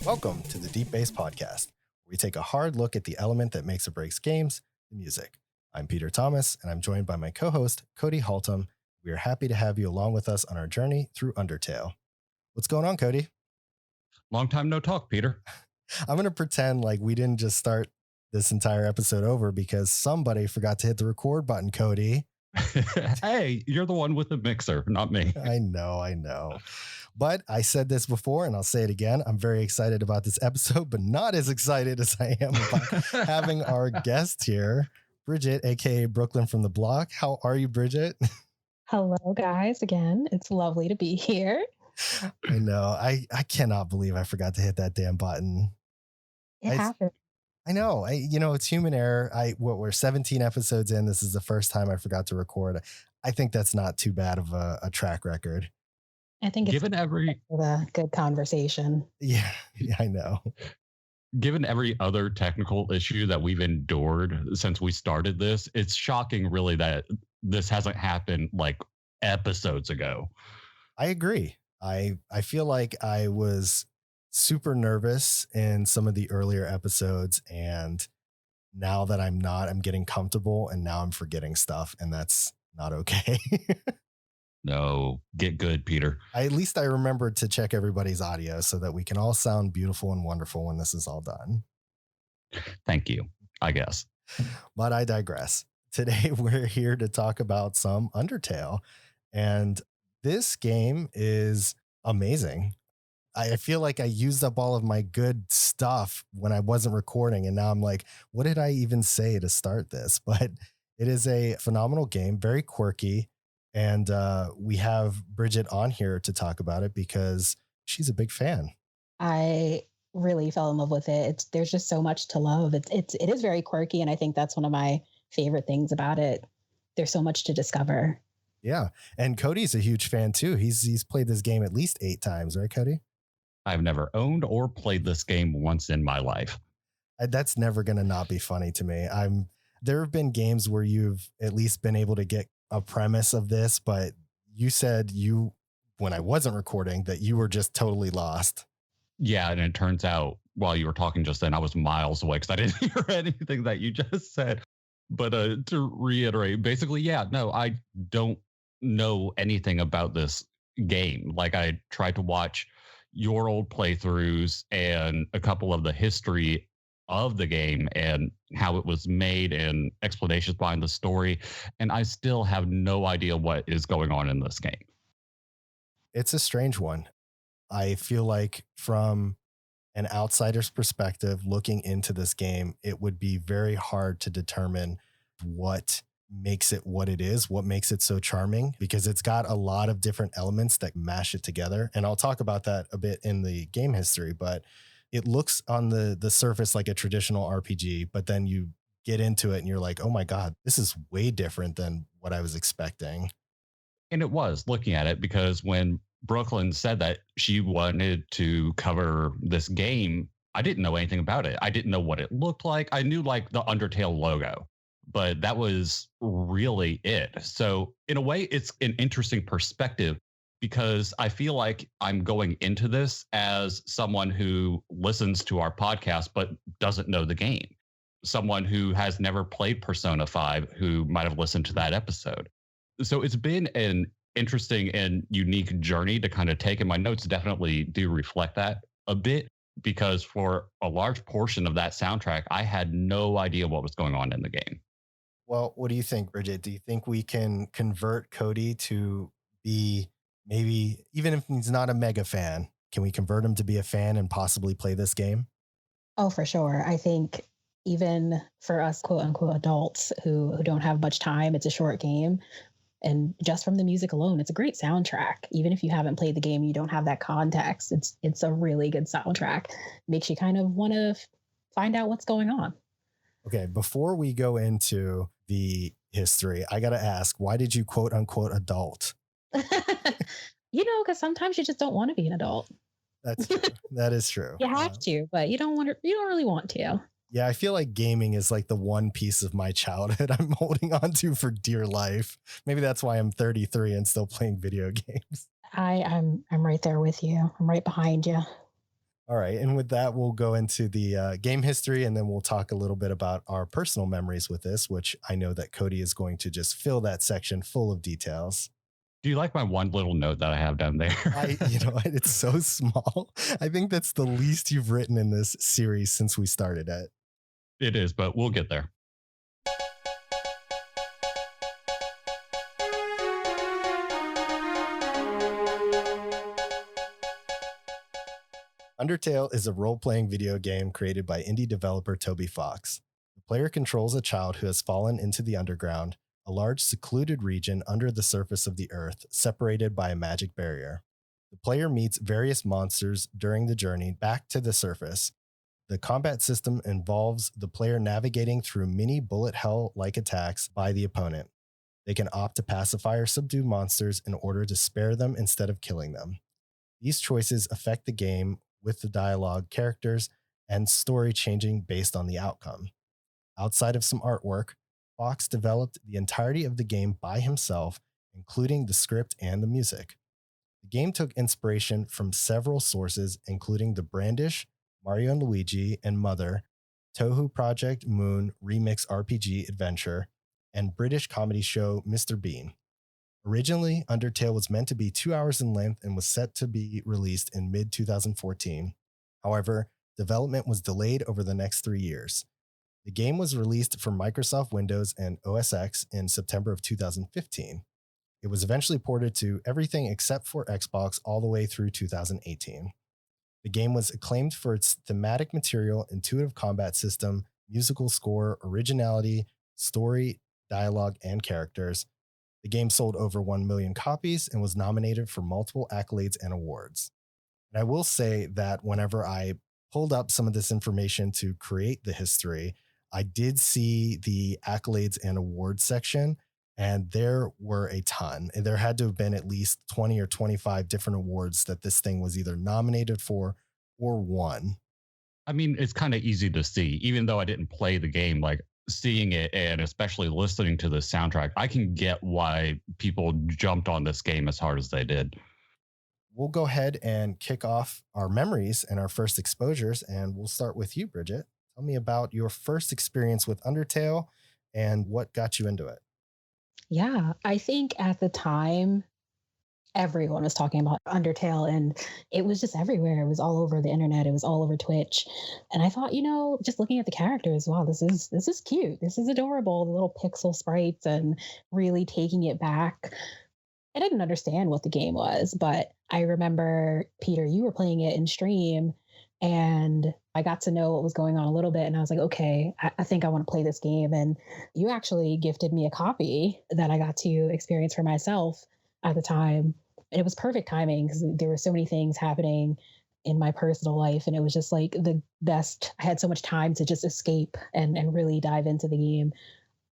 Welcome to the Deep Bass Podcast, where we take a hard look at the element that makes or breaks games, the music. I'm Peter Thomas, and I'm joined by my co-host, Cody Haltom. We are happy to have you along with us on our journey through Undertale. What's going on, Cody? Long time no talk, Peter. I'm going to pretend like we didn't just start this entire episode over because somebody forgot to hit the record button, Cody. Hey, you're the one with the mixer, not me. I know. But I said this before and I'll say it again. I'm very excited about this episode, but not as excited as I am about having our guest here, Bridgette, a.k.a. Brooklyn from the block. How are you, Bridgette? Hello, guys. Again, it's lovely to be here. I know. I cannot believe I forgot to hit that damn button. It happened. I know. It's human error. We're 17 episodes in. This is the first time I forgot to record. I think that's not too bad of a track record. I think it's given every a good conversation. Yeah, I know. Given every other technical issue that we've endured since we started this, it's shocking really that this hasn't happened like episodes ago. I agree. I feel like I was super nervous in some of the earlier episodes, and now that I'm not, I'm getting comfortable, and now I'm forgetting stuff, and that's not okay. No, get good, Peter. At least I remembered to check everybody's audio so that we can all sound beautiful and wonderful when this is all done. Thank you, I guess. But I digress. Today, we're here to talk about some Undertale, and this game is amazing. I feel like I used up all of my good stuff when I wasn't recording, and now I'm like, what did I even say to start this? But it is a phenomenal game, very quirky, and we have Bridgette on here to talk about it because she's a big fan. I really fell in love with it. There's just so much to love. It is very quirky, and I think that's one of my favorite things about it. There's so much to discover. Yeah, and Cody's a huge fan too. He's played this game at least 8 times, right, Cody? I've never owned or played this game once in my life. That's never going to not be funny to me. There have been games where you've at least been able to get a premise of this, but you said when I wasn't recording, that you were just totally lost. Yeah, and it turns out while you were talking just then, I was miles away because I didn't hear anything that you just said. But to reiterate, basically, yeah, no, I don't know anything about this game. Like, I tried to watch your old playthroughs and a couple of the history of the game and how it was made and explanations behind the story. And I still have no idea what is going on in this game. It's a strange one. I feel like from an outsider's perspective, looking into this game, it would be very hard to determine what makes it what it is, what makes it so charming, because it's got a lot of different elements that mash it together. And I'll talk about that a bit in the game history, but it looks on the surface like a traditional RPG, but then you get into it and you're like, oh my God, this is way different than what I was expecting. And it was, looking at it, because when Brooklyn said that she wanted to cover this game, I didn't know anything about it. I didn't know what it looked like. I knew like the Undertale logo, but that was really it. So in a way, it's an interesting perspective because I feel like I'm going into this as someone who listens to our podcast but doesn't know the game. Someone who has never played Persona 5 who might have listened to that episode. So it's been an interesting and unique journey to kind of take, and my notes definitely do reflect that a bit, because for a large portion of that soundtrack, I had no idea what was going on in the game. Well, what do you think, Bridgette? Do you think we can convert Cody to be, maybe, even if he's not a mega fan, can we convert him to be a fan and possibly play this game? Oh, for sure. I think even for us, quote unquote, adults who don't have much time, it's a short game. And just from the music alone, it's a great soundtrack. Even if you haven't played the game, you don't have that context. It's a really good soundtrack. Makes you kind of want to find out what's going on. Okay, before we go into the history, I got to ask, why did you quote unquote adult? Because sometimes you just don't want to be an adult. That's true. That is true. You have to, but you don't really want to. Yeah, I feel like gaming is like the one piece of my childhood I'm holding on to for dear life. Maybe that's why I'm 33 and still playing video games. I'm right there with you. I'm right behind you. All right. And with that, we'll go into the game history and then we'll talk a little bit about our personal memories with this, which I know that Cody is going to just fill that section full of details. Do you like my one little note that I have down there? You know, it's so small. I think that's the least you've written in this series since we started it. It is, but we'll get there. Undertale is a role playing video game created by indie developer Toby Fox. The player controls a child who has fallen into the underground, a large secluded region under the surface of the earth, separated by a magic barrier. The player meets various monsters during the journey back to the surface. The combat system involves the player navigating through many bullet hell like attacks by the opponent. They can opt to pacify or subdue monsters in order to spare them instead of killing them. These choices affect the game with the dialogue, characters, and story changing based on the outcome. Outside of some artwork, Fox developed the entirety of the game by himself, including the script and the music. The game took inspiration from several sources, including The Brandish, Mario and Luigi, and Mother, Touhou Project Moon Remix RPG Adventure, and British comedy show Mr. Bean. Originally, Undertale was meant to be 2 hours in length and was set to be released in mid 2014. However, development was delayed over the next 3 years. The game was released for Microsoft Windows and OS X in September of 2015. It was eventually ported to everything except for Xbox all the way through 2018. The game was acclaimed for its thematic material, intuitive combat system, musical score, originality, story, dialogue, and characters. The game sold over 1 million copies and was nominated for multiple accolades and awards. And I will say that whenever I pulled up some of this information to create the history, I did see the accolades and awards section, and there were a ton. And there had to have been at least 20 or 25 different awards that this thing was either nominated for or won. I mean, it's kind of easy to see, even though I didn't play the game, like seeing it and especially listening to the soundtrack, I can get why people jumped on this game as hard as they did. We'll go ahead and kick off our memories and our first exposures, and we'll start with you, Bridgette. Tell me about your first experience with Undertale and what got you into it. Yeah, I think at the time, everyone was talking about Undertale and it was just everywhere. It was all over the internet. It was all over Twitch. And I thought, just looking at the characters, wow, this is cute. This is adorable. The little pixel sprites and really taking it back. I didn't understand what the game was, but I remember, Peter, you were playing it in stream and I got to know what was going on a little bit. And I was like, okay, I think I want to play this game. And you actually gifted me a copy that I got to experience for myself at the time. And it was perfect timing because there were so many things happening in my personal life. And it was just like the best. I had so much time to just escape and really dive into the game.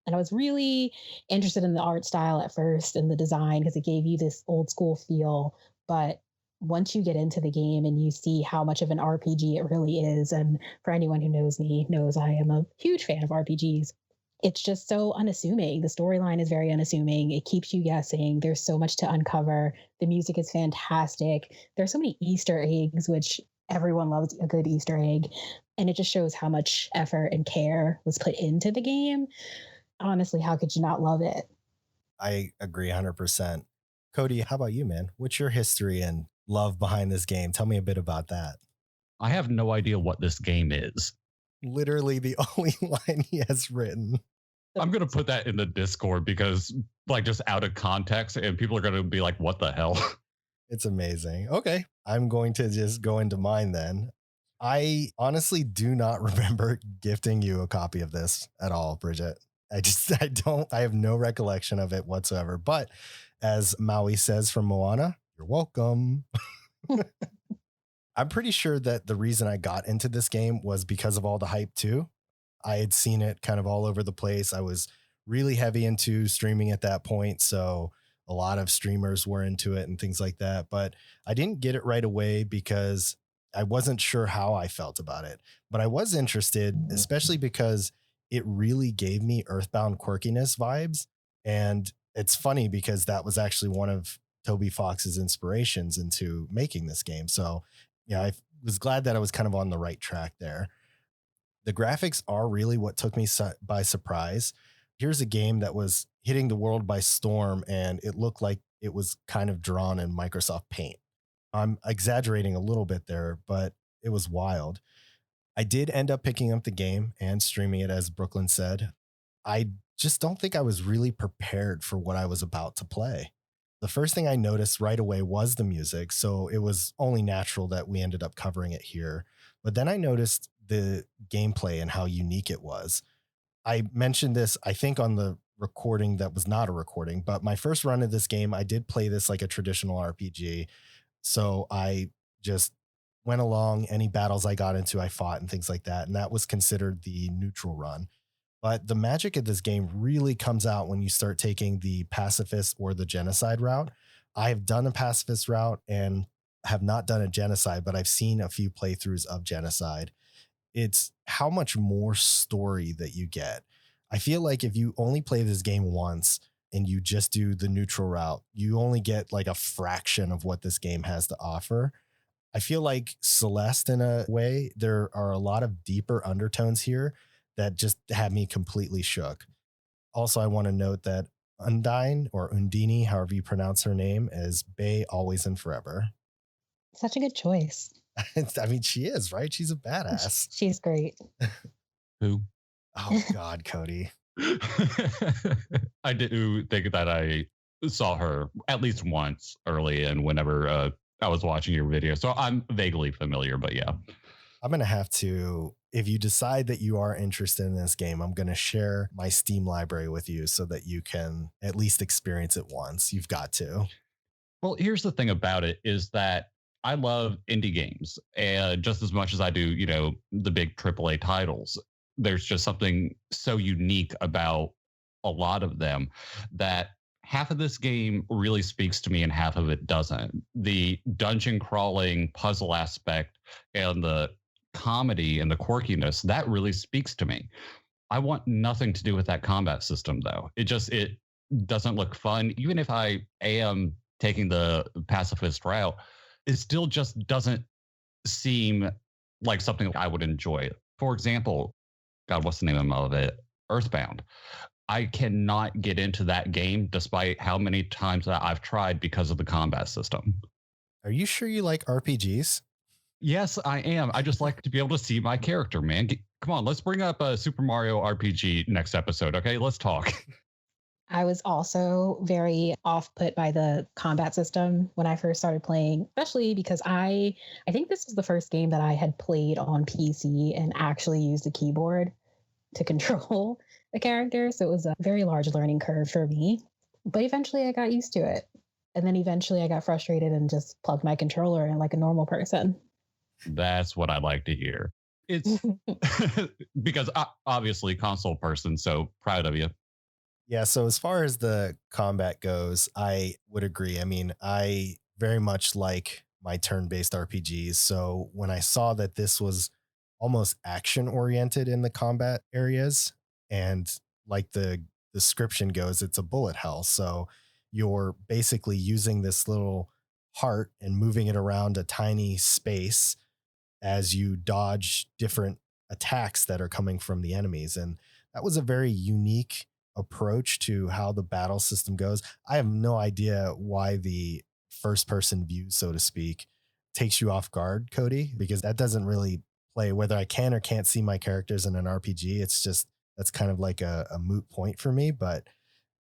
And I was really interested in the art style at first and the design because it gave you this old school feel. But once you get into the game and you see how much of an RPG it really is, and for anyone who knows me, knows I am a huge fan of RPGs. It's just so unassuming. The storyline is very unassuming. It keeps you guessing. There's so much to uncover. The music is fantastic. There's so many Easter eggs, which everyone loves a good Easter egg. And it just shows how much effort and care was put into the game. Honestly, how could you not love it? I agree 100%. Cody, how about you, man? What's your history and love behind this game? Tell me a bit about that. I have no idea what this game is. Literally the only line he has written. I'm going to put that in the Discord because, like, just out of context, and people are going to be like, what the hell? It's amazing. Okay. I'm going to just go into mine then. I honestly do not remember gifting you a copy of this at all, Bridgette. I have no recollection of it whatsoever. But as Maui says from Moana, you're welcome. I'm pretty sure that the reason I got into this game was because of all the hype too. I had seen it kind of all over the place. I was really heavy into streaming at that point. So a lot of streamers were into it and things like that. But I didn't get it right away because I wasn't sure how I felt about it. But I was interested, especially because it really gave me Earthbound quirkiness vibes. And it's funny because that was actually one of Toby Fox's inspirations into making this game. So, I was glad that I was kind of on the right track there. The graphics are really what took me by surprise. Here's a game that was hitting the world by storm, and it looked like it was kind of drawn in Microsoft Paint. I'm exaggerating a little bit there, but it was wild. I did end up picking up the game and streaming it, as Brooklyn said. I just don't think I was really prepared for what I was about to play. The first thing I noticed right away was the music, so it was only natural that we ended up covering it here. But then I noticed the gameplay and how unique it was. I mentioned this, I think, on the recording that was not a recording, but my first run of this game, I did play this like a traditional RPG. So I just went along. Any battles I got into, I fought and things like that. And that was considered the neutral run. But the magic of this game really comes out when you start taking the pacifist or the genocide route. I have done a pacifist route and have not done a genocide, but I've seen a few playthroughs of genocide. It's how much more story that you get. I feel like if you only play this game once and you just do the neutral route, you only get like a fraction of what this game has to offer. I feel like Celeste, in a way, there are a lot of deeper undertones here that just had me completely shook. Also, I want to note that Undine or Undini, however you pronounce her name, is Bay always and forever. Such a good choice. I mean, she is, right? She's a badass. She's great. Who? Oh, God, Cody. I do think that I saw her at least once early and whenever I was watching your video. So I'm vaguely familiar, but yeah. I'm going to have to, if you decide that you are interested in this game, I'm going to share my Steam library with you so that you can at least experience it once. You've got to. Well, here's the thing about it is that I love indie games and just as much as I do, the big AAA titles. There's just something so unique about a lot of them that half of this game really speaks to me and half of it doesn't. The dungeon crawling puzzle aspect and the comedy and the quirkiness, that really speaks to me. I want nothing to do with that combat system though. It doesn't look fun. Even if I am taking the pacifist route, it still just doesn't seem like something I would enjoy. For example, God, what's the name of it? Earthbound. I cannot get into that game despite how many times that I've tried because of the combat system. Are you sure you like RPGs? Yes, I am. I just like to be able to see my character, man. Come on, let's bring up a Super Mario RPG next episode, okay? Let's talk. I was also very off put by the combat system when I first started playing, especially because I think this was the first game that I had played on PC and actually used a keyboard to control a character. So it was a very large learning curve for me. But eventually I got used to it. And then eventually I got frustrated and just plugged my controller in like a normal person. That's what I like to hear. It's because obviously console person, so proud of you. Yeah, so as far as the combat goes, I would agree. I mean, I very much like my turn-based RPGs. So when I saw that this was almost action-oriented in the combat areas, and like the description goes, it's a bullet hell. So you're basically using this little heart and moving it around a tiny space as you dodge different attacks that are coming from the enemies. And that was a very unique approach to how the battle system goes. I have no idea why the first person view, so to speak, takes you off guard, Cody, because that doesn't really play. Whether I can or can't see my characters in an RPG, it's just that's kind of like a moot point for me. But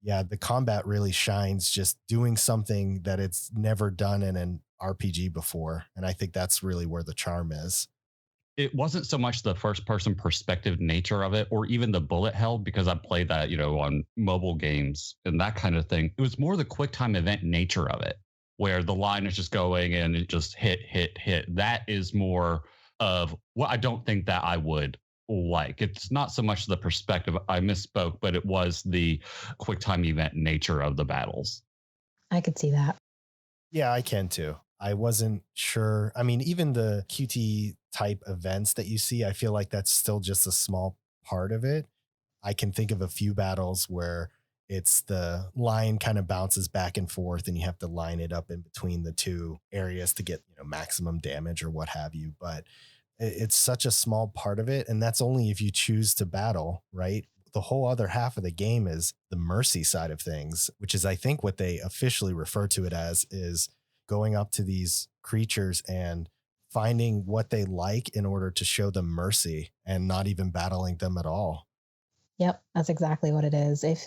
yeah, the combat really shines just doing something that it's never done in an RPG before. And I think that's really where the charm is. It wasn't so much the first person perspective nature of it or even the bullet hell because I played that, on mobile games and that kind of thing. It was more the quick time event nature of it where the line is just going and it just hit, hit, hit. That is more of what I don't think that I would like. It's not so much the perspective. I misspoke, but it was the quick time event nature of the battles. I could see that. Yeah, I can too. I wasn't sure. I mean, even the QT type events that you see, I feel like that's still just a small part of it. I can think of a few battles where It's the line kind of bounces back and forth, and you have to line it up in between the two areas to get, maximum damage or what have you. But it's such a small part of it. And that's only if you choose to battle, right? The whole other half of the game is the mercy side of things, which is, I think, what they officially refer to it as, is going up to these creatures and finding what they like in order to show them mercy and not even battling them at all. Yep, that's exactly what it is. If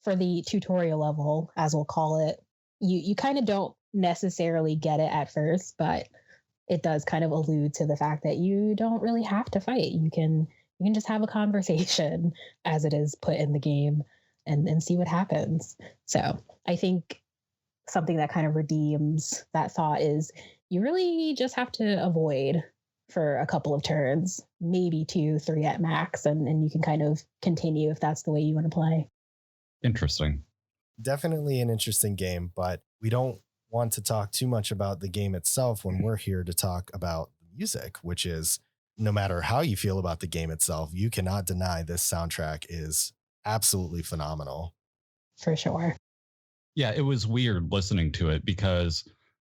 for the tutorial level, as we'll call it, you kind of don't necessarily get it at first, but it does kind of allude to the fact that you don't really have to fight. You can just have a conversation as it is put in the game and see what happens. So I think something that kind of redeems that thought is you really just have to avoid for a couple of turns, maybe two, three at max, and you can kind of continue if that's the way you want to play. Interesting. Definitely an interesting game, but we don't want to talk too much about the game itself when we're here to talk about the music, which is, no matter how you feel about the game itself, you cannot deny this soundtrack is absolutely phenomenal. For sure. Yeah, it was weird listening to it because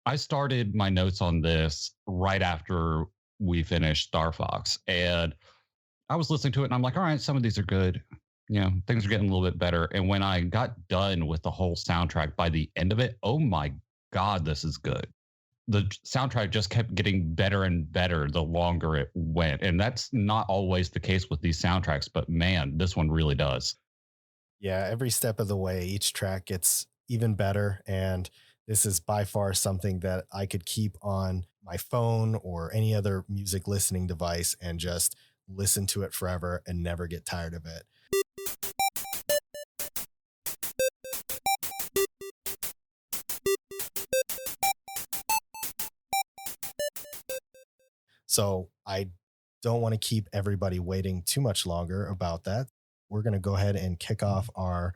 I started my notes on this right after we finished Star Fox. And I was listening to it and I'm like, all right, some of these are good. Things are getting a little bit better. And when I got done with the whole soundtrack by the end of it, oh my God, this is good. The soundtrack just kept getting better and better the longer it went. And that's not always the case with these soundtracks, but man, this one really does. Yeah, every step of the way, each track gets even better. And this is by far something that I could keep on my phone or any other music listening device and just listen to it forever and never get tired of it. So I don't want to keep everybody waiting too much longer about that. We're going to go ahead and kick off our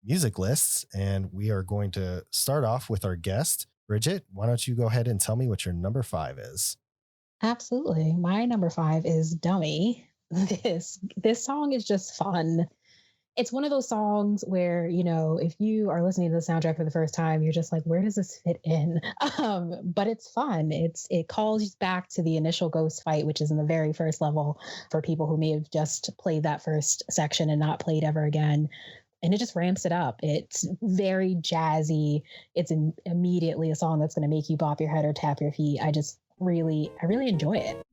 music lists, and we are going to start off with our guest. Bridget, why don't you go ahead and tell me what your number 5 is? Absolutely. My number five is Dummy. This song is just fun. It's one of those songs where, if you are listening to the soundtrack for the first time, you're just like, where does this fit in? But it's fun. It calls you back to the initial ghost fight, which is in the very first level for people who may have just played that first section and not played ever again. And it just ramps it up. It's very jazzy. It's immediately a song that's going to make you bop your head or tap your feet. I really enjoy it.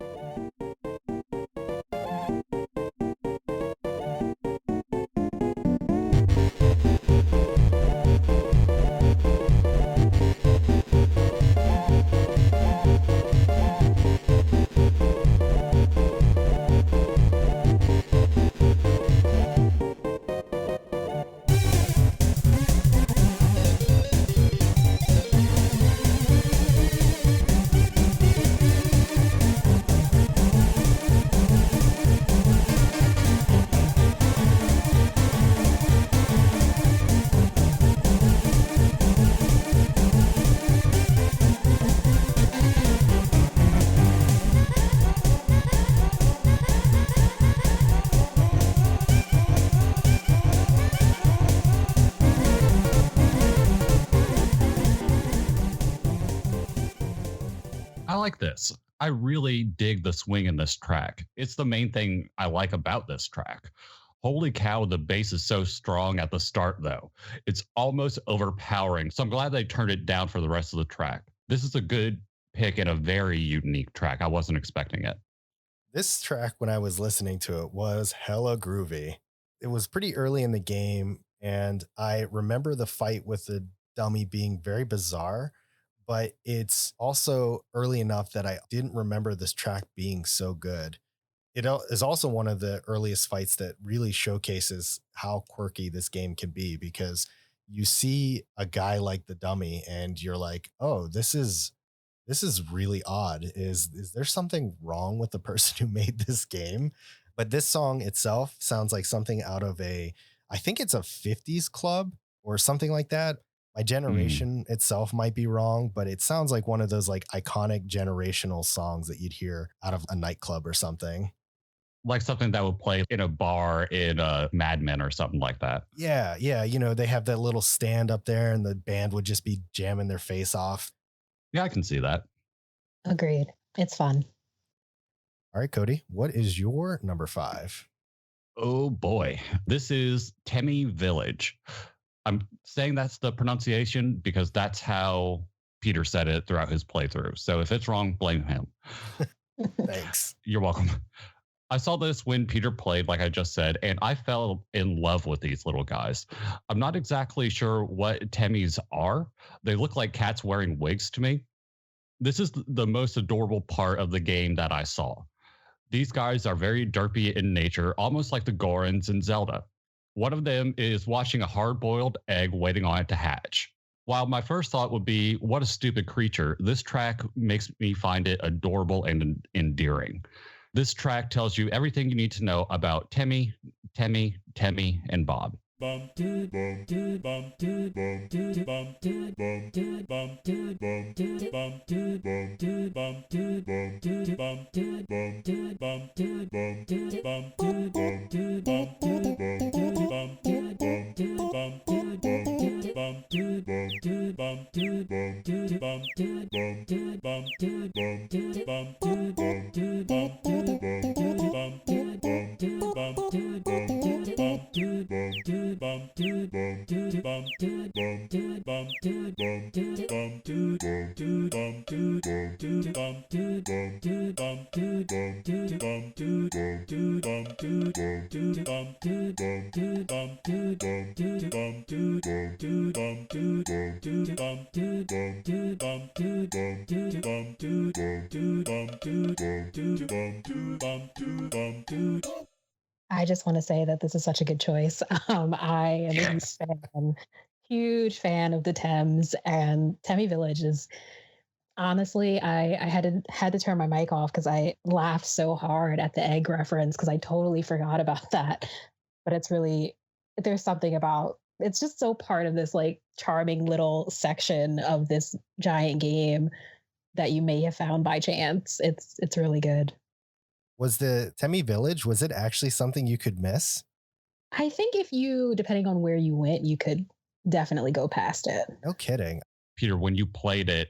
I like this. I really dig the swing in this track. It's the main thing I like about this track. Holy cow, the bass is so strong at the start, though. It's almost overpowering. So I'm glad they turned it down for the rest of the track. This is a good pick and a very unique track. I wasn't expecting it. This track, when I was listening to it, was hella groovy. It was pretty early in the game, and I remember the fight with the dummy being very bizarre, but it's also early enough that I didn't remember this track being so good. Is also one of the earliest fights that really showcases how quirky this game can be, because you see a guy like the dummy and you're like, oh, this is really odd. Is there something wrong with the person who made this game? But this song itself sounds like something out of I think it's a 50s club or something like that. My Mm. generation itself might be wrong, but it sounds like one of those like iconic generational songs that you'd hear out of a nightclub or something. Like something that would play in a bar in Mad Men or something like that. Yeah, yeah. They have that little stand up there and the band would just be jamming their face off. Yeah, I can see that. Agreed. It's fun. All right, Cody, what is your number 5? Oh boy. This is Temi Village. I'm saying that's the pronunciation because that's how Peter said it throughout his playthrough. So if it's wrong, blame him. Thanks. You're welcome. I saw this when Peter played, like I just said, and I fell in love with these little guys. I'm not exactly sure what Temis are. They look like cats wearing wigs to me. This is the most adorable part of the game that I saw. These guys are very derpy in nature, almost like the Gorons in Zelda. One of them is watching a hard boiled egg waiting on it to hatch. While my first thought would be, what a stupid creature, this track makes me find it adorable and endearing. This track tells you everything you need to know about Temi, and Bob. I just want to say that this is such a good choice. I am a huge fan of the Thames, and Temi Village is honestly, I had to turn my mic off because I laughed so hard at the egg reference because I totally forgot about that. But it's really there's something about it's just so part of this like charming little section of this giant game that you may have found by chance. It's really good. Was the Temi Village, was it actually something you could miss? I think if you, depending on where you went, you could definitely go past it. No kidding. Peter, when you played it,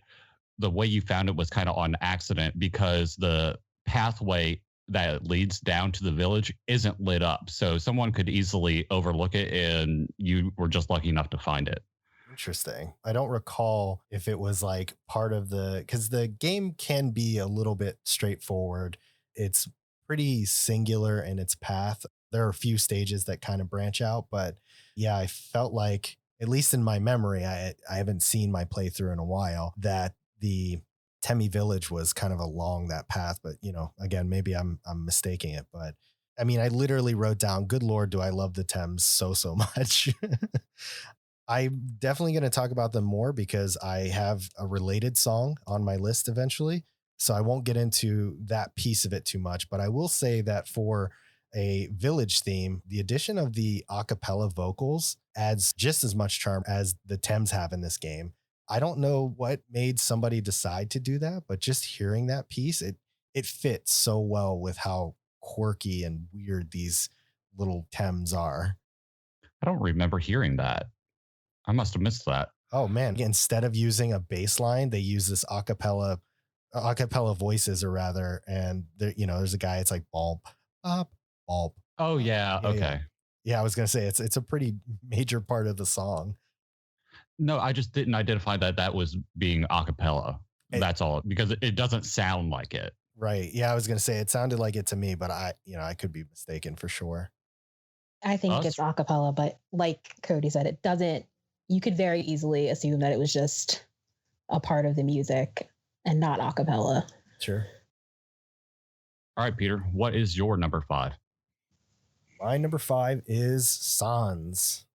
the way you found it was kind of on accident because the pathway that leads down to the village isn't lit up. So someone could easily overlook it and you were just lucky enough to find it. Interesting. I don't recall if it was like part of because the game can be a little bit straightforward. It's pretty singular in its path. There are a few stages that kind of branch out, but yeah, I felt like, at least in my memory, I haven't seen my playthrough in a while, that the Temi Village was kind of along that path. But again, maybe I'm mistaking it. But I mean, I literally wrote down, "Good Lord, do I love the Thames so much." I'm definitely going to talk about them more because I have a related song on my list eventually. So I won't get into that piece of it too much, but I will say that for a village theme, the addition of the a cappella vocals adds just as much charm as the Thames have in this game. I don't know what made somebody decide to do that, but just hearing that piece, it fits so well with how quirky and weird these little Thames are. I don't remember hearing that. I must have missed that. Oh man, instead of using a bass line, they use this acapella voices, or rather, and there's a guy, it's like bulb, pop, bulb. Oh yeah, Yeah, yeah. okay. Yeah, I was gonna say it's a pretty major part of the song. No, I just didn't identify that was being a cappella. It- That's all because it doesn't sound like it. right. Yeah, I was gonna say it sounded like it to me, but I could be mistaken for sure. I think Us? it's a cappella, but like Cody said, it doesn't, you could very easily assume that it was just a part of the music and not a cappella. Sure. All right, Peter, what is your number 5? My number 5 is Sans.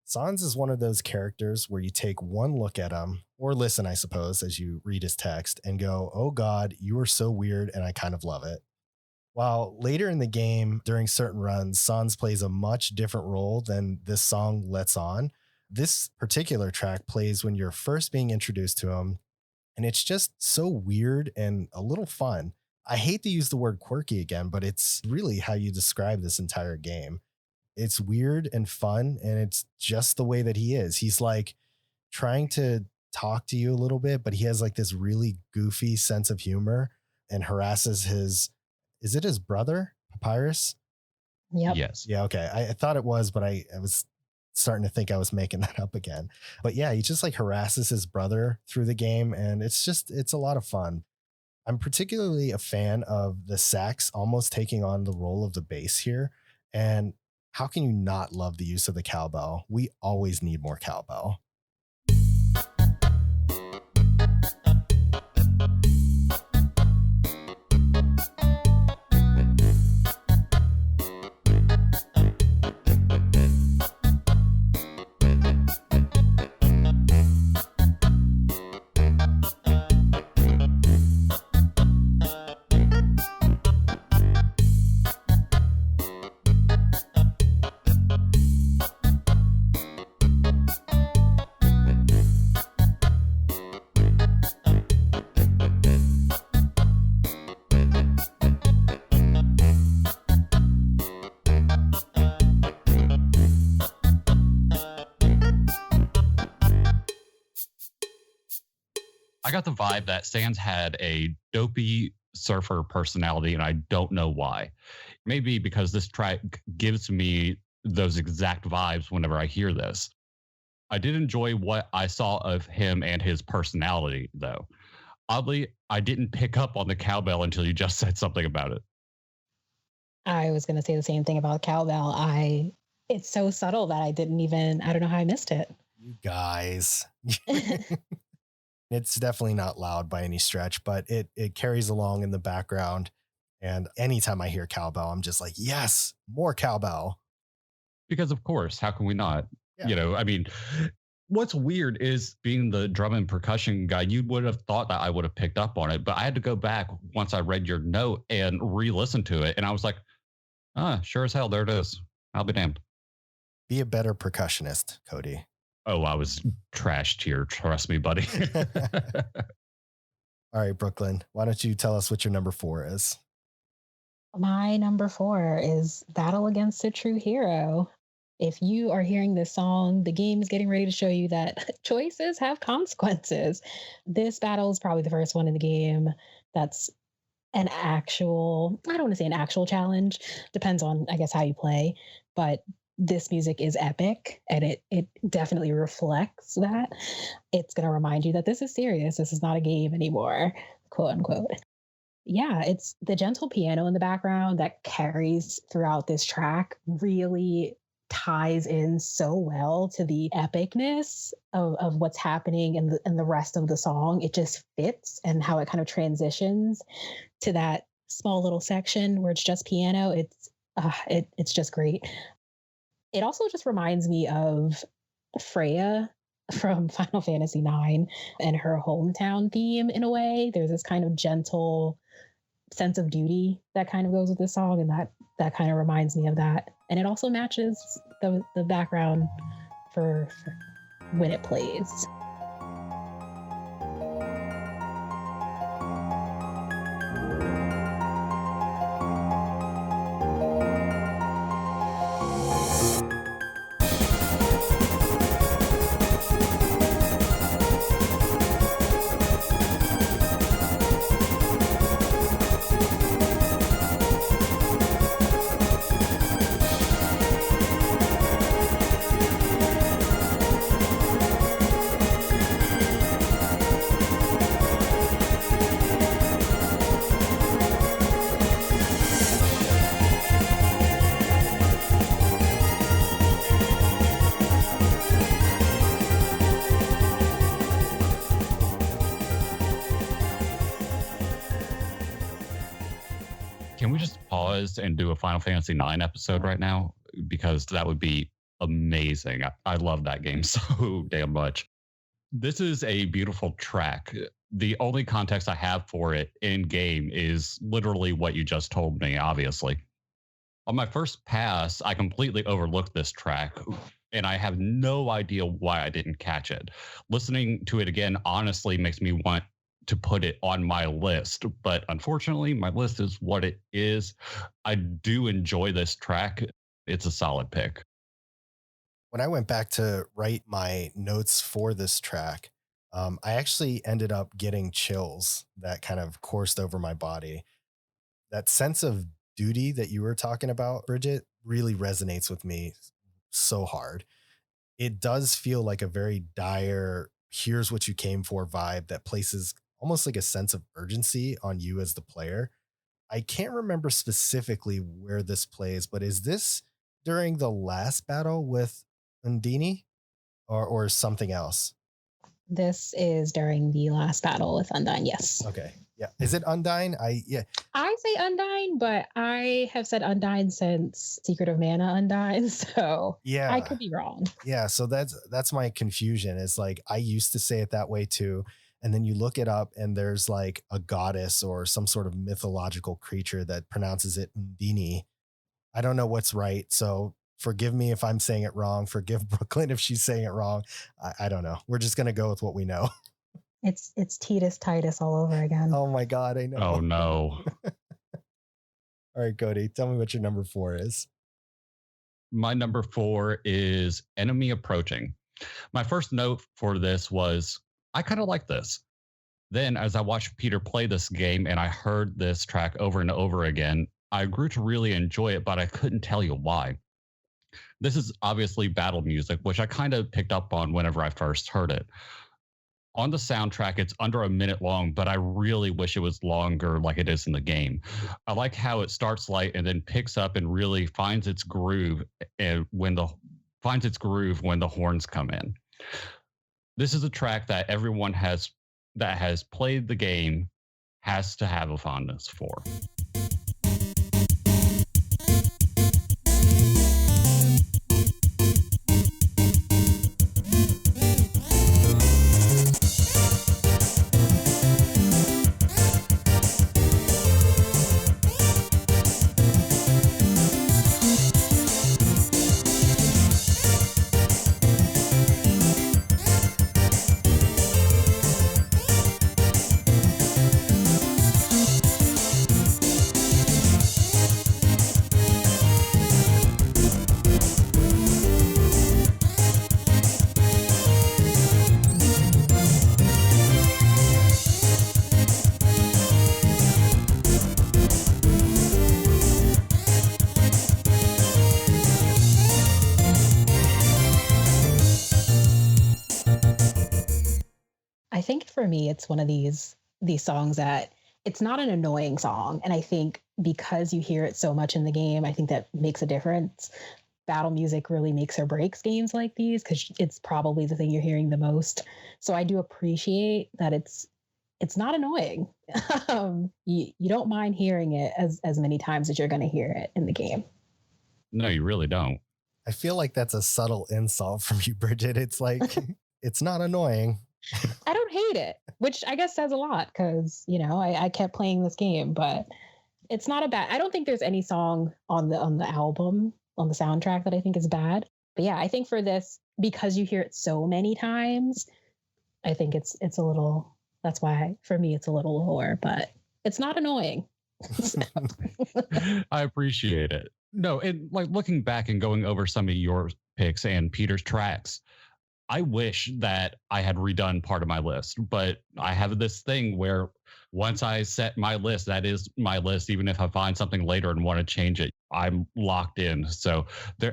Sans is one of those characters where you take one look at him, or listen, I suppose, as you read his text and go, "Oh God, you are so weird, and I kind of love it." While later in the game, during certain runs, Sans plays a much different role than this song lets on. This particular track plays when you're first being introduced to him, and it's just so weird and a little fun. I hate to use the word quirky again, but it's really how you describe this entire game. It's weird and fun, and it's just the way that he is. He's like trying to talk to you a little bit, but he has like this really goofy sense of humor and harasses is it his brother, Papyrus? Yep. Yes. Yeah, okay. I thought it was, but I was starting to think I was making that up again. But yeah, he just like harasses his brother through the game, and it's a lot of fun. I'm particularly a fan of the sax almost taking on the role of the bass here. And how can you not love the use of the cowbell? We always need more cowbell. I got the vibe that Sans had a dopey surfer personality, and I don't know why. Maybe because this track gives me those exact vibes whenever I hear this. I did enjoy what I saw of him and his personality, though. Oddly, I didn't pick up on the cowbell until you just said something about it. I was going to say the same thing about cowbell. It's so subtle that I don't know how I missed it. You guys. It's definitely not loud by any stretch, but it carries along in the background. And anytime I hear cowbell, I'm just like, yes, more cowbell. Because, of course, how can we not? Yeah. I mean, what's weird is being the drum and percussion guy, you would have thought that I would have picked up on it, but I had to go back once I read your note and re-listen to it. And I was like, sure as hell, there it is. I'll be damned. Be a better percussionist, Cody. Oh, I was trashed here. Trust me, buddy. All right, Brooklyn, why don't you tell us what your number 4 is? My number 4 is Battle Against a True Hero. If you are hearing this song, the game is getting ready to show you that choices have consequences. This battle is probably the first one in the game that's an actual, I don't want to say an actual challenge, depends on, I guess, how you play, but this music is epic and it definitely reflects that. It's going to remind you that this is serious. This is not a game anymore, quote unquote. Yeah, it's the gentle piano in the background that carries throughout this track really ties in so well to the epicness of what's happening in the rest of the song. It just fits, and how it kind of transitions to that small little section where it's just piano. It's just great. It also just reminds me of Freya from Final Fantasy IX and her hometown theme in a way. There's this kind of gentle sense of duty that kind of goes with this song, and that kind of reminds me of that. And it also matches the background for when it plays. Can we just pause and do a Final Fantasy IX episode right now? Because that would be amazing. I love that game so damn much. This is a beautiful track. The only context I have for it in game is literally what you just told me, obviously. On my first pass, I completely overlooked this track, and I have no idea why I didn't catch it. Listening to it again honestly makes me want to put it on my list, but unfortunately, my list is what it is. I do enjoy this track. It's a solid pick. When I went back to write my notes for this track, I actually ended up getting chills that kind of coursed over my body. That sense of duty that you were talking about, Bridget, really resonates with me so hard. It does feel like a very dire, here's what you came for vibe that places almost like a sense of urgency on you as the player. I can't remember specifically where this plays, but is this during the last battle with Undini or something else? This is during the last battle with Undyne. Yes. Okay. Yeah. Is it Undyne? Yeah. I say Undyne, but I have said Undyne since Secret of Mana Undyne, so Yeah. I could be wrong. Yeah. So that's my confusion. Is like I used to say it that way too. And then you look it up and there's like a goddess or some sort of mythological creature that pronounces it Undini. I don't know what's right. So forgive me if I'm saying it wrong. Forgive Brooklyn if she's saying it wrong. I don't know. We're just gonna go with what we know. It's Titus Titus all over again. Oh my God, I know. Oh no. All right, Cody, tell me what your number 4 is. My number 4 is Enemy Approaching. My first note for this was I kind of like this. Then, as I watched Peter play this game and I heard this track over and over again, I grew to really enjoy it, but I couldn't tell you why. This is obviously battle music, which I kind of picked up on whenever I first heard it. On the soundtrack, it's under a minute long, but I really wish it was longer like it is in the game. I like how it starts light and then picks up and really finds its groove and finds its groove when the horns come in. This is a track that everyone that has played the game has to have a fondness for. I think for me, it's one of these songs that it's not an annoying song, and I think because you hear it so much in the game, I think that makes a difference. Battle music really makes or breaks games like these because it's probably the thing you're hearing the most. So I do appreciate that it's not annoying. You don't mind hearing it as many times as you're going to hear it in the game. No, you really don't. I feel like that's a subtle insult from you, Bridget. It's like, it's not annoying. I don't hate it, which I guess says a lot because, I kept playing this game, but it's not a bad. I don't think there's any song on the album, on the soundtrack that I think is bad. But yeah, I think for this, because you hear it so many times, I think it's a little, that's why for me it's a little lower, but it's not annoying. I appreciate it. No, and like looking back and going over some of your picks and Peter's tracks, I wish that I had redone part of my list, but I have this thing where once I set my list, that is my list. Even if I find something later and want to change it, I'm locked in. So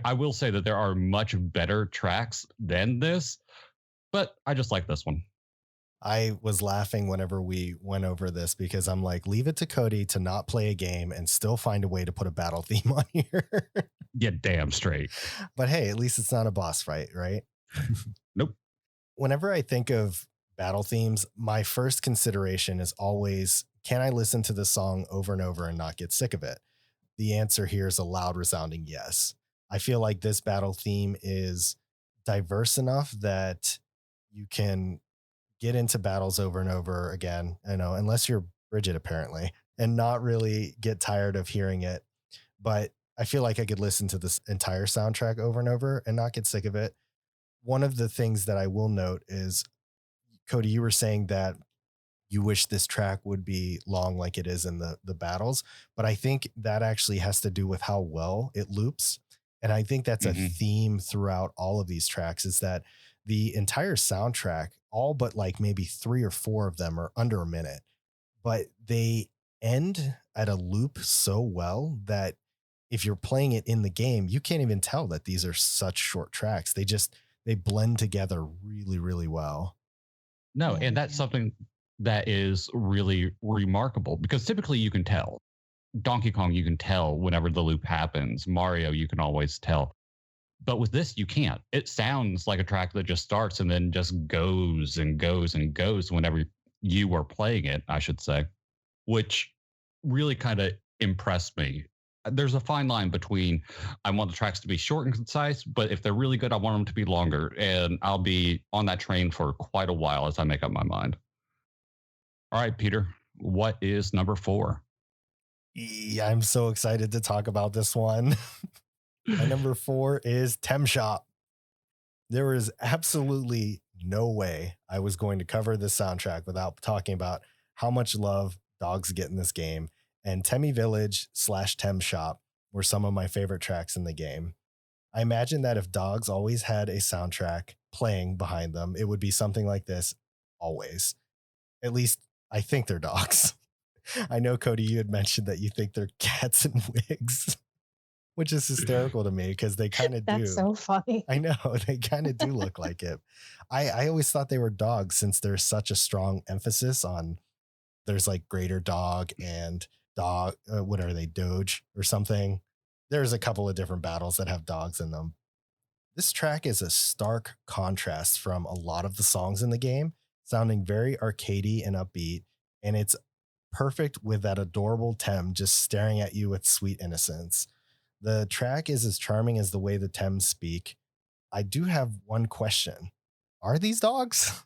I will say that there are much better tracks than this, but I just like this one. I was laughing whenever we went over this because I'm like, leave it to Cody to not play a game and still find a way to put a battle theme on here. Get damn straight. But hey, at least it's not a boss fight, right? Nope. Whenever I think of battle themes, my first consideration is always, can I listen to the song over and over and not get sick of it? The answer here is a loud, resounding yes. I feel like this battle theme is diverse enough that you can get into battles over and over again, unless you're Bridget, apparently, and not really get tired of hearing it. But I feel like I could listen to this entire soundtrack over and over and not get sick of it. One of the things that I will note is, Cody, you were saying that you wish this track would be long like it is in the battles. But I think that actually has to do with how well it loops. And I think that's a Hmm. theme throughout all of these tracks is that the entire soundtrack, all but like maybe three or four of them are under a minute, but they end at a loop so well that if you're playing it in the game, you can't even tell that these are such short tracks. They blend together really, really well. No, Yeah, and they that's do. something that is really remarkable because typically you can tell. Donkey Kong, you can tell whenever the loop happens. Mario, you can always tell. But with this, you can't. It sounds like a track that just starts and then just goes and goes and goes whenever you are playing it, I should say, which really kind of impressed me. There's a fine line between I want the tracks to be short and concise, but if they're really good, I want them to be longer. And I'll be on that train for quite a while as I make up my mind. All right, Peter, what is number 4? Yeah, I'm so excited to talk about this one. My number 4 is Tem Shop. There is absolutely no way I was going to cover this soundtrack without talking about how much love dogs get in this game. And Temmie Village / Tem Shop were some of my favorite tracks in the game. I imagine that if dogs always had a soundtrack playing behind them, it would be something like this always. At least I think they're dogs. I know, Cody, you had mentioned that you think they're cats in wigs, which is hysterical to me because they kind of That's do. so funny. I know they kind of do look like it. I always thought they were dogs since there's such a strong emphasis on there's like greater dog and dog. What are they, Doge or something? There's a couple of different battles that have dogs in them. This track is a stark contrast from a lot of the songs in the game, sounding very arcadey and upbeat, and it's perfect with that adorable Tem just staring at you with sweet innocence. The track is as charming as the way the Tems speak. I do have one question. Are these dogs?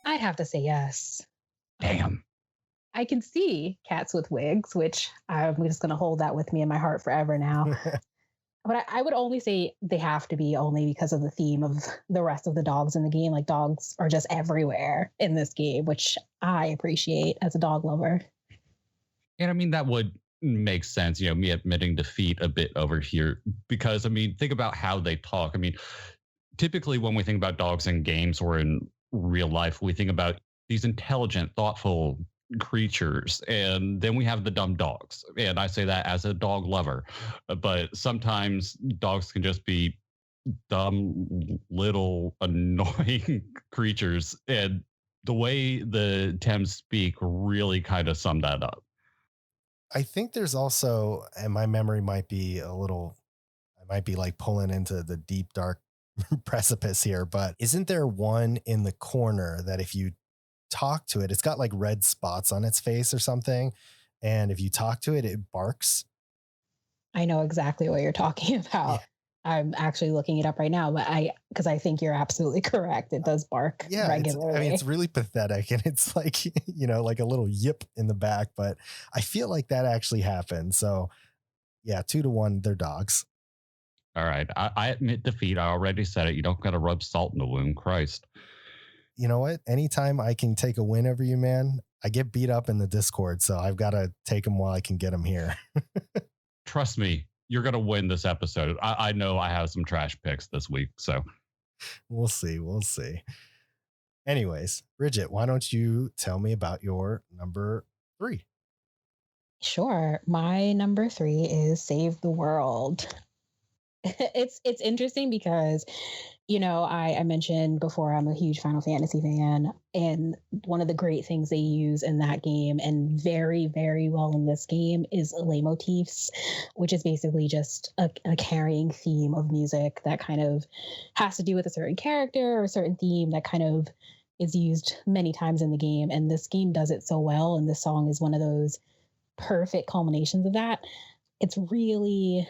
I'd have to say yes. Damn. I can see cats with wigs, which I'm just going to hold that with me in my heart forever now. But I would only say they have to be only because of the theme of the rest of the dogs in the game. Like dogs are just everywhere in this game, which I appreciate as a dog lover. And I mean, that would make sense, me admitting defeat a bit over here, because I mean, think about how they talk. I mean, typically when we think about dogs in games or in real life, we think about these intelligent, thoughtful creatures. And then we have the dumb dogs. And I say that as a dog lover. But sometimes dogs can just be dumb, little, annoying creatures. And the way the Thames speak really kind of sum that up. I think there's also, and my memory might be a little, I might be like pulling into the deep, dark precipice here, but isn't there one in the corner that if you talk to it, it's got like red spots on its face or something. And if you talk to it, it barks. I know exactly what you're talking Yeah. about. I'm actually looking it up right now, but because I think you're absolutely correct. It does bark Yeah. I mean, it's regularly. really pathetic and it's like, like a little yip in the back, but I feel like that actually happened. So yeah, 2-1, they're dogs. All right. I admit defeat. I already said it. You don't got to rub salt in the wound. Christ. You know what? Anytime I can take a win over you, man, I get beat up in the Discord. So I've got to take them while I can get them here. Trust me, you're going to win this episode. I know I have some trash picks this week. So We'll see. We'll see. Anyways, Bridgette, why don't you tell me about your number 3? Sure. My number 3 is Save the World. It's interesting because, I mentioned before I'm a huge Final Fantasy fan, and one of the great things they use in that game and very, very well in this game is leitmotifs, which is basically just a carrying theme of music that kind of has to do with a certain character or a certain theme that kind of is used many times in the game. And this game does it so well, and this song is one of those perfect culminations of that. It's really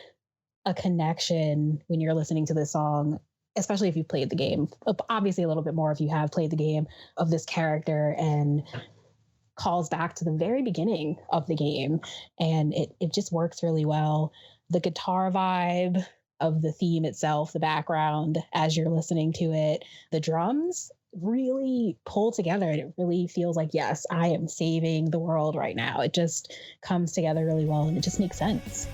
a connection when you're listening to this song, especially if you've played the game. Obviously, a little bit more if you have played the game, of this character, and calls back to the very beginning of the game. And it just works really well. The guitar vibe of the theme itself, the background as you're listening to it, the drums really pull together, and it really feels like, yes, I am saving the world right now. It just comes together really well, and it just makes sense.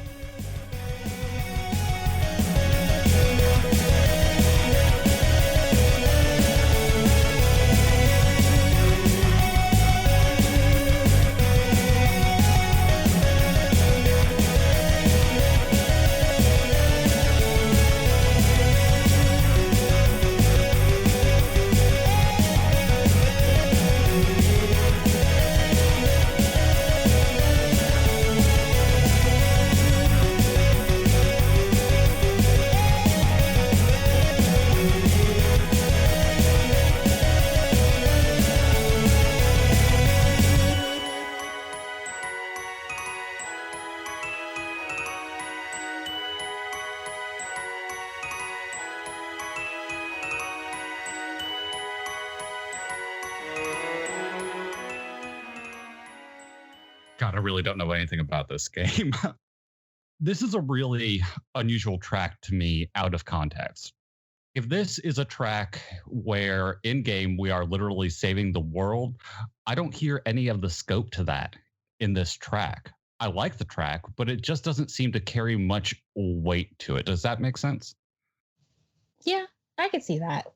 God, I really don't know anything about this game. This is a really unusual track to me out of context. If this is a track where in game we are literally saving the world, I don't hear any of the scope to that in this track. I like the track, but it just doesn't seem to carry much weight to it. Does that make sense? Yeah, I could see that.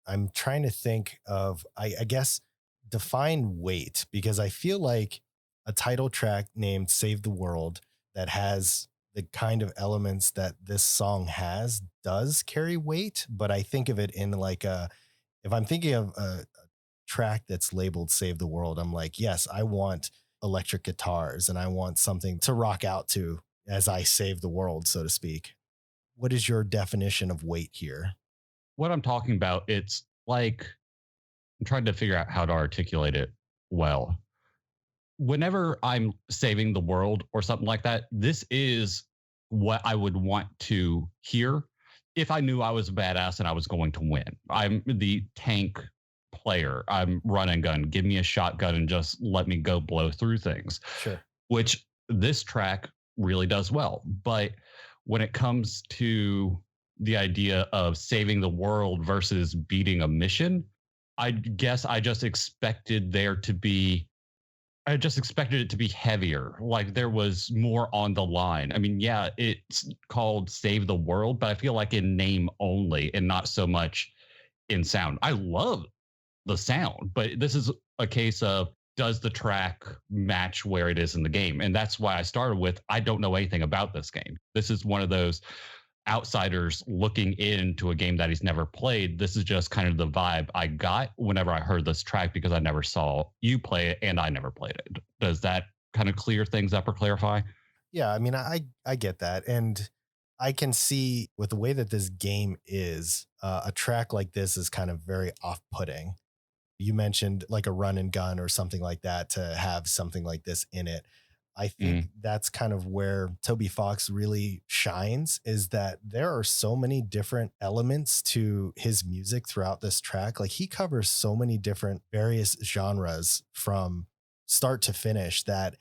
I'm trying to think of, I guess, define weight, because I feel like a title track named Save the World that has the kind of elements that this song has does carry weight. But I think of it in like if I'm thinking of a track that's labeled Save the World, I'm like, yes, I want electric guitars and I want something to rock out to as I save the world, so to speak. What is your definition of weight here? What I'm talking about, it's like I'm trying to figure out how to articulate it well. Whenever I'm saving the world or something like that, this is what I would want to hear if I knew I was a badass and I was going to win. I'm the tank player. I'm run and gun. Give me a shotgun and just let me go blow through things, Sure. which this track really does well. But when it comes to the idea of saving the world versus beating a mission, I guess I just expected it to be heavier. Like there was more on the line. I mean, yeah, it's called Save the World, but I feel like in name only and not so much in sound. I love the sound, but this is a case of, does the track match where it is in the game? And that's why I started with, I don't know anything about this game. This is one of those outsiders looking into a game that he's never played. This is just kind of the vibe I got whenever I heard this track, because I never saw you play it and I never played it. Does that kind of clear things up or clarify? Yeah, I mean, I get that, and I can see with the way that this game is, a track like this is kind of very off-putting. You mentioned like a run and gun or something like that to have something like this in it. I think Mm, that's kind of where Toby Fox really shines, is that there are so many different elements to his music throughout this track. Like he covers so many different various genres from start to finish that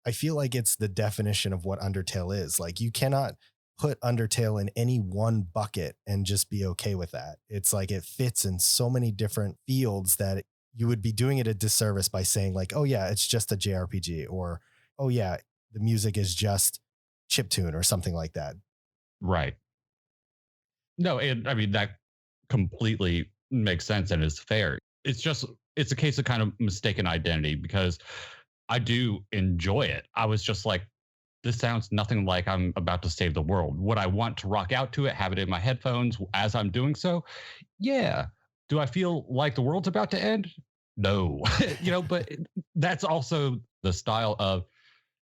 I feel like it's the definition of what Undertale is. Like you cannot put Undertale in any one bucket and just be okay with that. It's like it fits in so many different fields that you would be doing it a disservice by saying like, "Oh yeah, it's just a JRPG," or "Oh yeah, the music is just chiptune," or something like that. right. No, I mean, that completely makes sense and is fair. It's a case of kind of mistaken identity, because I do enjoy it. I was just like, this sounds nothing like I'm about to save the world. Would I want to rock out to it, have it in my headphones as I'm doing so? Yeah. Do I feel like the world's about to end? No. But that's also the style of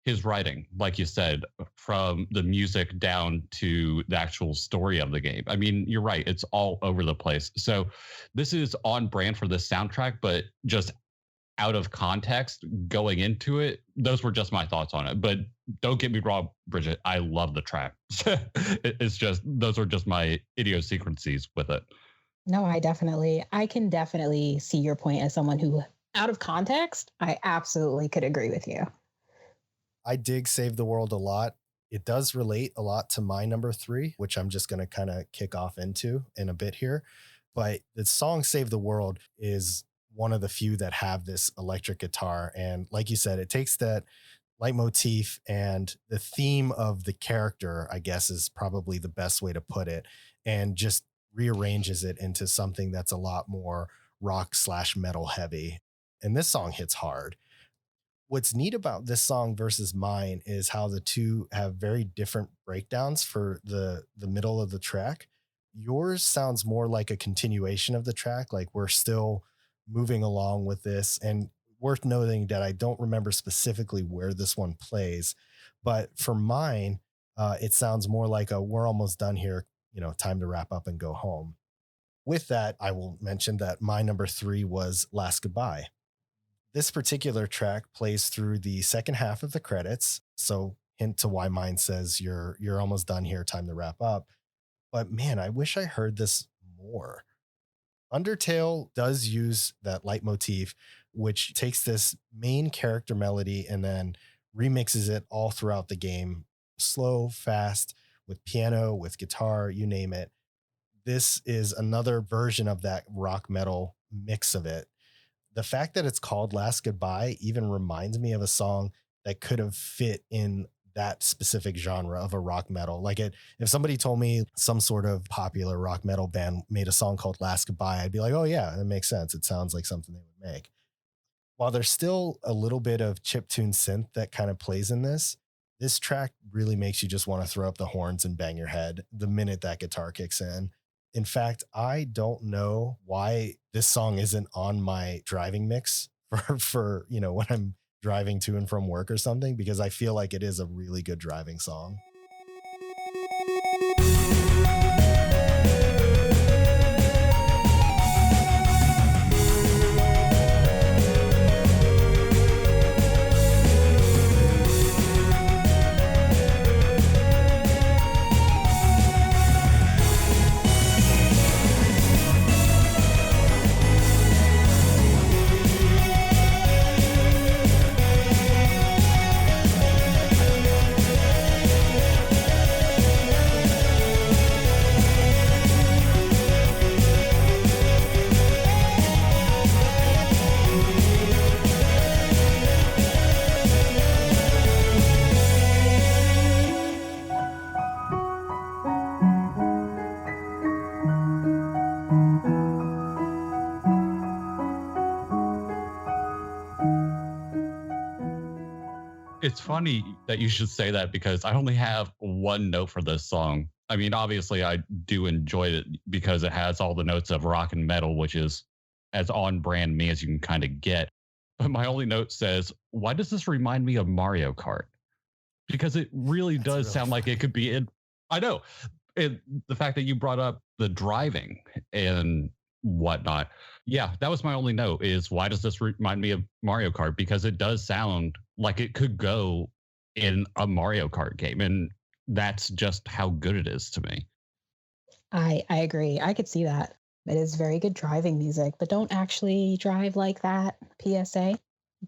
his writing, like you said, from the music down to the actual story of the game. I mean, you're right, it's all over the place. So this is on brand for this soundtrack, but just out of context going into it, those were just my thoughts on it. But don't get me wrong, Bridgette, I love the track. It's just those are just my idiosyncrasies with it. No, I can definitely see your point as someone who, out of context, I absolutely could agree with you. I dig Save the World a lot. It does relate a lot to my number 3, which I'm just going to kind of kick off into in a bit here. But the song Save the World is one of the few that have this electric guitar. And like you said, it takes that leitmotif and the theme of the character, I guess is probably the best way to put it, and just rearranges it into something that's a lot more rock/metal heavy. And this song hits hard. What's neat about this song versus mine is how the two have very different breakdowns for the middle of the track. Yours sounds more like a continuation of the track, like we're still moving along with this. And worth noting that I don't remember specifically where this one plays, but for mine, it sounds more like a we're almost done here, time to wrap up and go home. With that, I will mention that my number 3 was Last Goodbye. This particular track plays through the second half of the credits. So hint to why mine says you're almost done here, time to wrap up. But man, I wish I heard this more. Undertale does use that leitmotif, which takes this main character melody and then remixes it all throughout the game. Slow, fast, with piano, with guitar, you name it. This is another version of that rock metal mix of it. The fact that it's called Last Goodbye even reminds me of a song that could have fit in that specific genre of a rock metal. Like if somebody told me some sort of popular rock metal band made a song called Last Goodbye, I'd be like, oh yeah, that makes sense. It sounds like something they would make. While there's still a little bit of chiptune synth that kind of plays in this track really makes you just want to throw up the horns and bang your head the minute that guitar kicks in. In fact, I don't know why this song isn't on my driving mix for when I'm driving to and from work or something, because I feel like it is a really good driving song. It's funny that you should say that because I only have one note for this song. I mean, obviously, I do enjoy it because it has all the notes of rock and metal, which is as on brand me as you can kind of get. But my only note says, why does this remind me of Mario Kart? Because it really That's does really sound like it could be in. I know. The fact that you brought up the driving and whatnot. Yeah, that was my only note is why does this remind me of Mario Kart? Because it does sound like it could go in a Mario Kart game. And that's just how good it is to me. I agree. I could see that. It is very good driving music, but don't actually drive like that, PSA.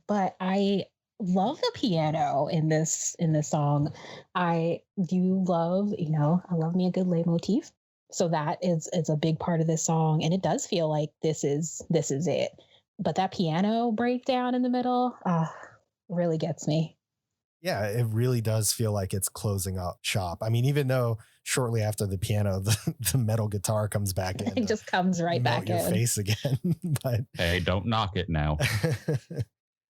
But I love the piano in this song. I do love, I love me a good leitmotif. So that is a big part of this song. And it does feel like this is it. But that piano breakdown in the middle really gets me. Yeah, it really does feel like it's closing up shop. I mean, even though shortly after the piano, the metal guitar comes back in. It just comes right back your in. face again. But Hey, don't knock it now.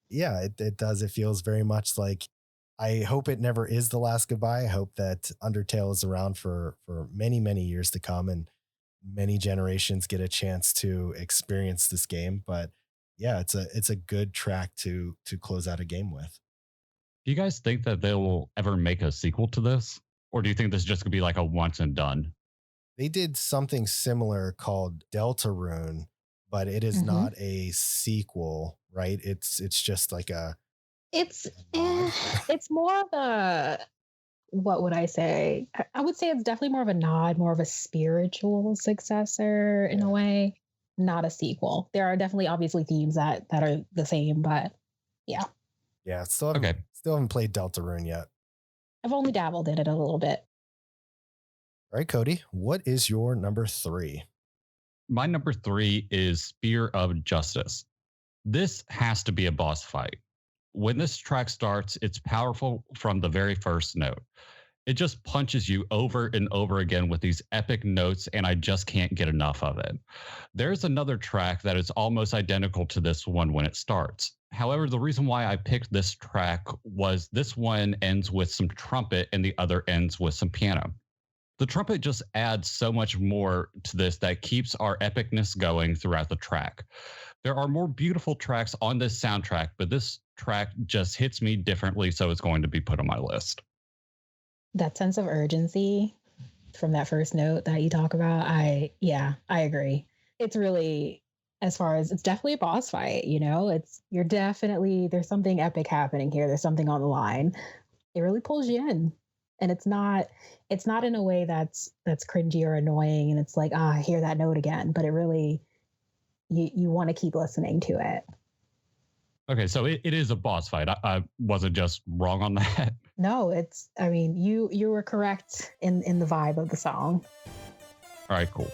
yeah, it does. It feels very much like I hope it never is the last goodbye. I hope that Undertale is around for many, many years to come and many generations get a chance to experience this game. But yeah, it's a good track to close out a game with. Do you guys think that they will ever make a sequel to this? Or do you think this is just going to be like a once and done? They did something similar called Deltarune, but it is Hmm. not a sequel, right? It's just like It's a nod. it's more of a, what would I say? I would say it's definitely more of a nod, more of a spiritual successor in a Yeah. way, not a sequel. There are definitely obviously themes that are the same, but yeah, Yeah, Okay. still haven't played Deltarune yet. I've only dabbled in it a little bit. All right, Cody, what is your number 3? My number 3 is Spear of Justice. This has to be a boss fight. When this track starts, it's powerful from the very first note. It just punches you over and over again with these epic notes, and I just can't get enough of it. There's another track that is almost identical to this one when it starts. However, the reason why I picked this track was this one ends with some trumpet and the other ends with some piano. The trumpet just adds so much more to this that keeps our epicness going throughout the track. There are more beautiful tracks on this soundtrack, but this track just hits me differently, so it's going to be put on my list. That sense of urgency from that first note that you talk about, I agree. It's really, as far as, it's definitely a boss fight, it's, you're definitely, there's something epic happening here. There's something on the line. It really pulls you in. And it's not in a way that's cringy or annoying. And it's like, I hear that note again, but it really, you want to keep listening to it. Okay, so it is a boss fight. I wasn't just wrong on that. No, I mean, you were correct in the vibe of the song. All right, cool.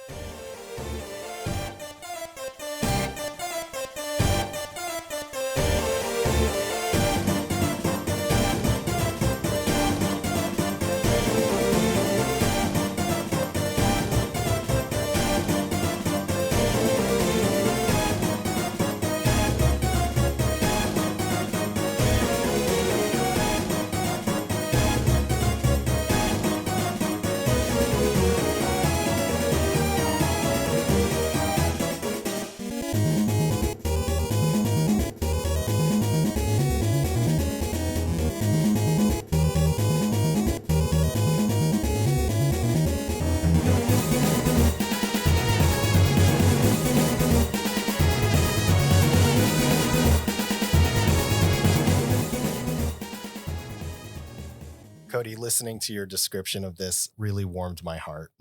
Cody, listening to your description of this really warmed my heart.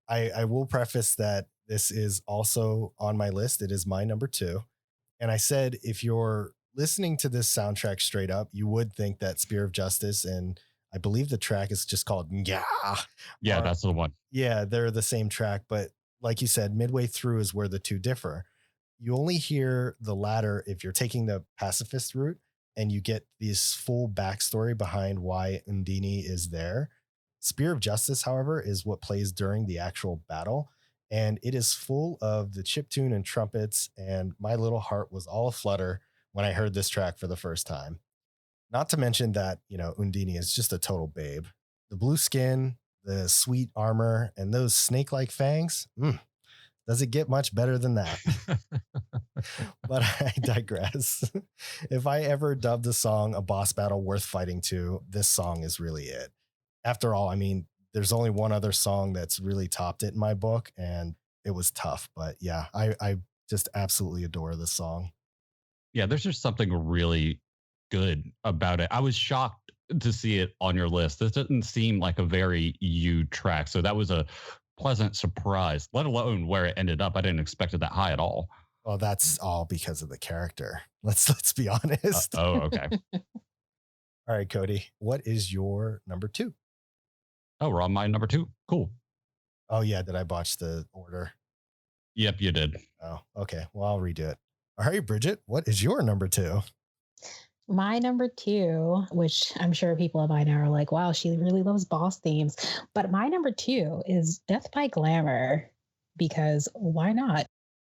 I will preface that this is also on my list. It is my number 2. And I said, if you're listening to this soundtrack straight up, you would think that Spear of Justice, and I believe the track is just called Yeah. Yeah, that's the one. Yeah, they're the same track. But like you said, midway through is where the two differ. You only hear the latter if you're taking the pacifist route and you get this full backstory behind why Undini is there. Spear of Justice, however, is what plays during the actual battle. And it is full of the chiptune and trumpets. And my little heart was all aflutter when I heard this track for the first time. Not to mention that, Undini is just a total babe. The blue skin, the sweet armor, and those snake like fangs. Does it get much better than that? But I digress. If I ever dubbed a song a boss battle worth fighting to, this song is really it. After all, I mean, there's only one other song that's really topped it in my book, and it was tough. But yeah, I just absolutely adore this song. Yeah, there's just something really good about it. I was shocked to see it on your list. This doesn't seem like a very you track. So that was a pleasant surprise, let alone where it ended up. I didn't expect it that high at all. Well, that's all because of the character. Let's be honest. Okay. All right, Cody, what is your number 2? Oh, we're on my number 2. Cool. Oh yeah, did I botch the order? Yep, you did. Oh, okay. Well, I'll redo it. All right, Bridgette, what is your number 2? My number 2, which I'm sure people by now are like, wow, she really loves boss themes. But my number 2 is Death by Glamour, because why not?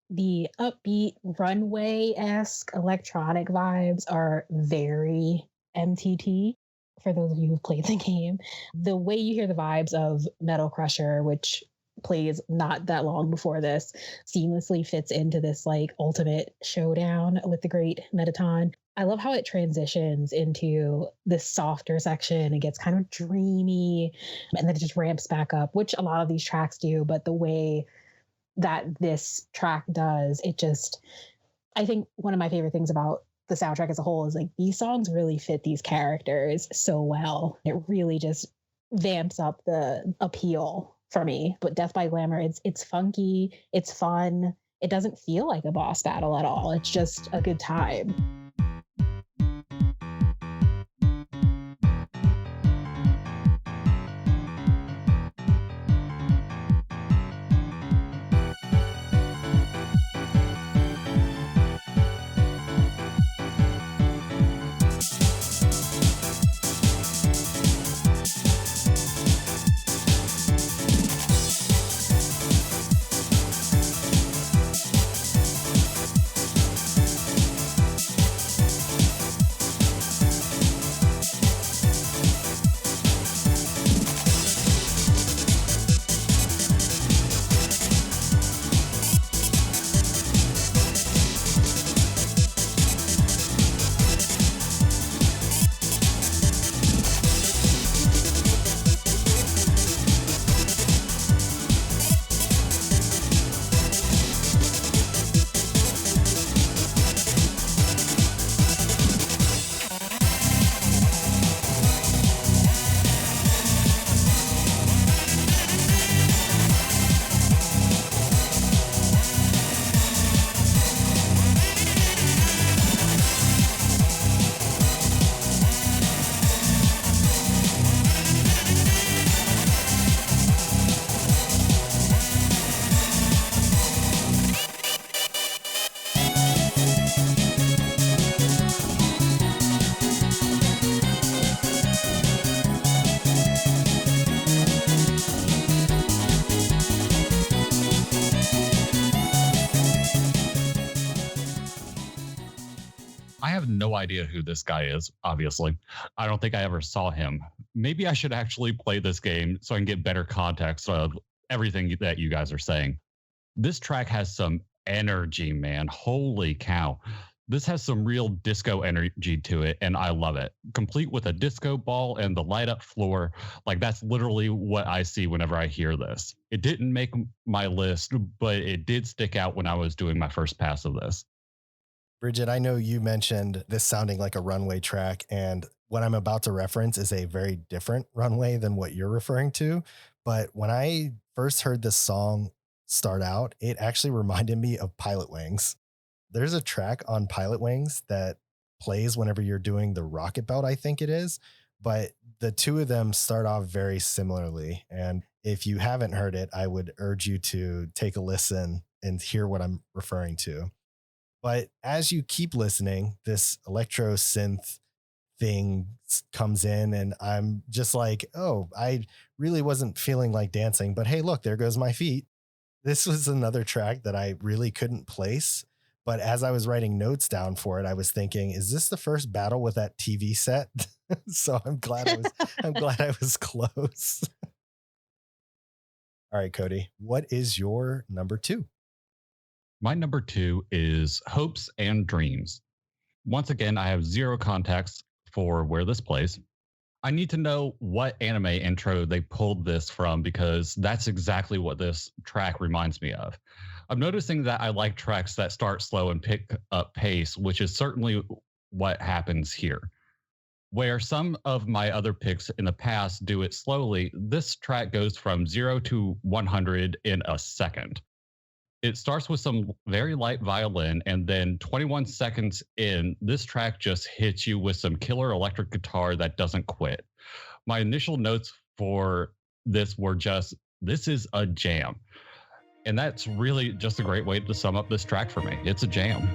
The upbeat runway esque electronic vibes are very MTT. For those of you who've played the game, the way you hear the vibes of Metal Crusher, which plays not that long before this, seamlessly fits into this like ultimate showdown with the great Metaton. I love how it transitions into this softer section. It gets kind of dreamy and then it just ramps back up, which a lot of these tracks do. But the way that this track does, it just, I think one of my favorite things about the soundtrack as a whole is like these songs really fit these characters so well. It really just vamps up the appeal for me. But Death by Glamour, it's funky, it's fun. It doesn't feel like a boss battle at all. It's just a good time. I have no idea who this guy is, obviously. I don't think I ever saw him. Maybe I should actually play this game so I can get better context of everything that you guys are saying. This track has some energy, man. Holy cow. This has some real disco energy to it, and I love it. Complete with a disco ball and the light up floor. Like, that's literally what I see whenever I hear this. It didn't make my list, but it did stick out when I was doing my first pass of this. Bridgette, I know you mentioned this sounding like a runway track, and what I'm about to reference is a very different runway than what you're referring to. But when I first heard this song start out, it actually reminded me of Pilot Wings. There's a track on Pilot Wings that plays whenever you're doing the rocket belt, I think it is. But the two of them start off very similarly. And if you haven't heard it, I would urge you to take a listen and hear what I'm referring to. But as you keep listening, this electro synth thing comes in, and I'm just like, oh, I really wasn't feeling like dancing, but hey, look, there goes my feet. This was another track that I really couldn't place. But as I was writing notes down for it, I was thinking, is this the first battle with that TV set? So I'm glad I was close. All right, Cody, what is your number two? My number two is Hopes and Dreams. Once again, I have zero context for where this plays. I need to know what anime intro they pulled this from because that's exactly what this track reminds me of. I'm noticing that I like tracks that start slow and pick up pace, which is certainly what happens here. Where some of my other picks in the past do it slowly, this track goes from 0 to 100 in a second. It starts with some very light violin, and then 21 seconds in, this track just hits you with some killer electric guitar that doesn't quit. My initial notes for this were just, this is a jam. And that's really just a great way to sum up this track for me. It's a jam.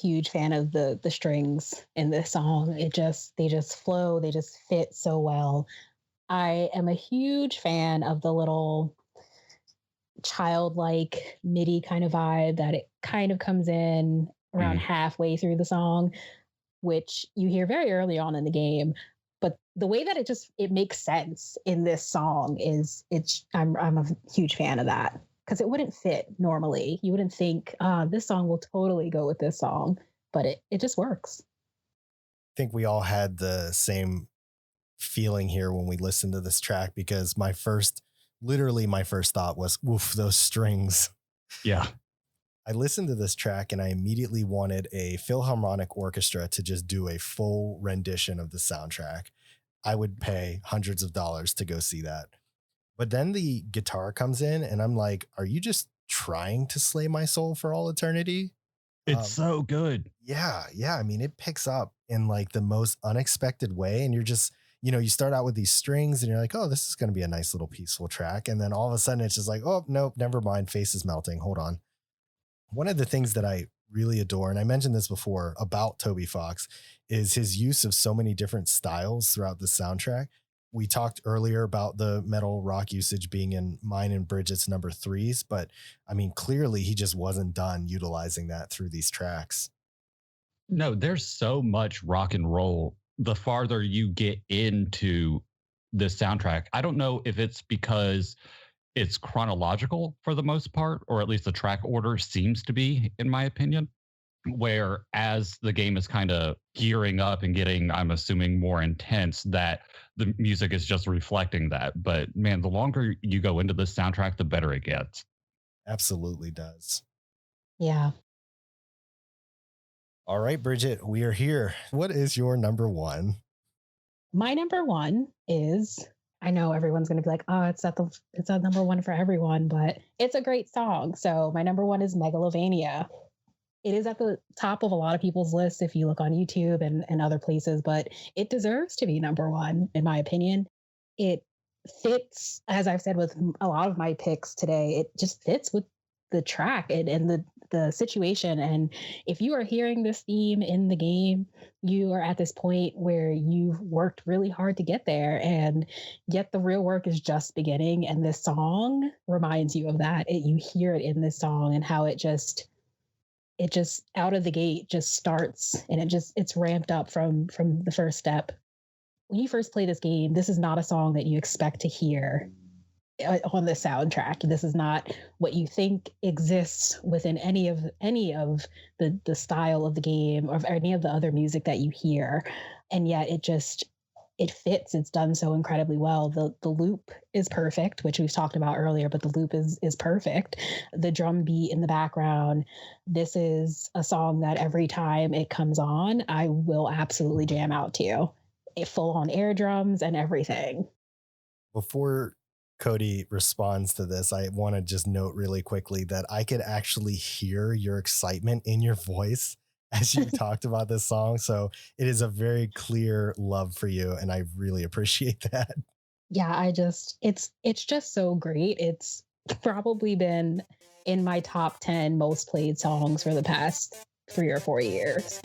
huge fan of the strings in this song. They just flow, they just fit so well. I am a huge fan of the little childlike MIDI kind of vibe that it kind of comes in around Mhm. halfway through the song, which you hear very early on in the game. But the way that it makes sense in this song is I'm a huge fan of that because it wouldn't fit normally. You wouldn't think this song will totally go with this song, but it just works. I think we all had the same feeling here when we listened to this track because literally my first thought was, woof, those strings. Yeah. I listened to this track and I immediately wanted a Philharmonic orchestra to just do a full rendition of the soundtrack. I would pay hundreds of dollars to go see that. But then the guitar comes in and I'm like, are you just trying to slay my soul for all eternity? It's Um, so good. yeah. Yeah. I mean, it picks up in like the most unexpected way. And you're just, you start out with these strings and you're like, oh, this is going to be a nice little peaceful track. And then all of a sudden it's just like, oh, nope, never mind. Face is melting. Hold on. One of the things that I really adore, and I mentioned this before about Toby Fox, is his use of so many different styles throughout the soundtrack. We talked earlier about the metal rock usage being in mine and Bridget's number threes, but I mean, clearly he just wasn't done utilizing that through these tracks. No, there's so much rock and roll the farther you get into the soundtrack. I don't know if it's because it's chronological for the most part, or at least the track order seems to be, in my opinion, where as the game is kind of gearing up and getting, I'm assuming, more intense, that the music is just reflecting that. But man, the longer you go into the soundtrack, the better it gets. Absolutely does. Yeah. All right, Bridget, we are here. What is your number one? My number one is, I know everyone's going to be like, oh, it's at number one for everyone, but it's a great song. So my number one is Megalovania. It is at the top of a lot of people's lists if you look on YouTube and other places, but it deserves to be number one, in my opinion. It fits, as I've said with a lot of my picks today, it just fits with the track and the situation. And if you are hearing this theme in the game, you are at this point where you've worked really hard to get there, and yet the real work is just beginning. And this song reminds you of that. You hear it in this song and how it just out of the gate just starts, and it's ramped up from the first step. When you first play this game, this is not a song that you expect to hear on the soundtrack. This is not what you think exists within any of the style of the game or any of the other music that you hear. And yet it fits. It's done so incredibly well. The loop is perfect, which we've talked about earlier, but the loop is perfect. The drum beat in the background. This is a song that every time it comes on, I will absolutely jam out to. Full on air drums and everything. Before Cody responds to this, I want to just note really quickly that I could actually hear your excitement in your voice as you talked about this song. So it is a very clear love for you, and I really appreciate that. Yeah, it's just so great. It's probably been in my top 10 most played songs for the past 3 or 4 years.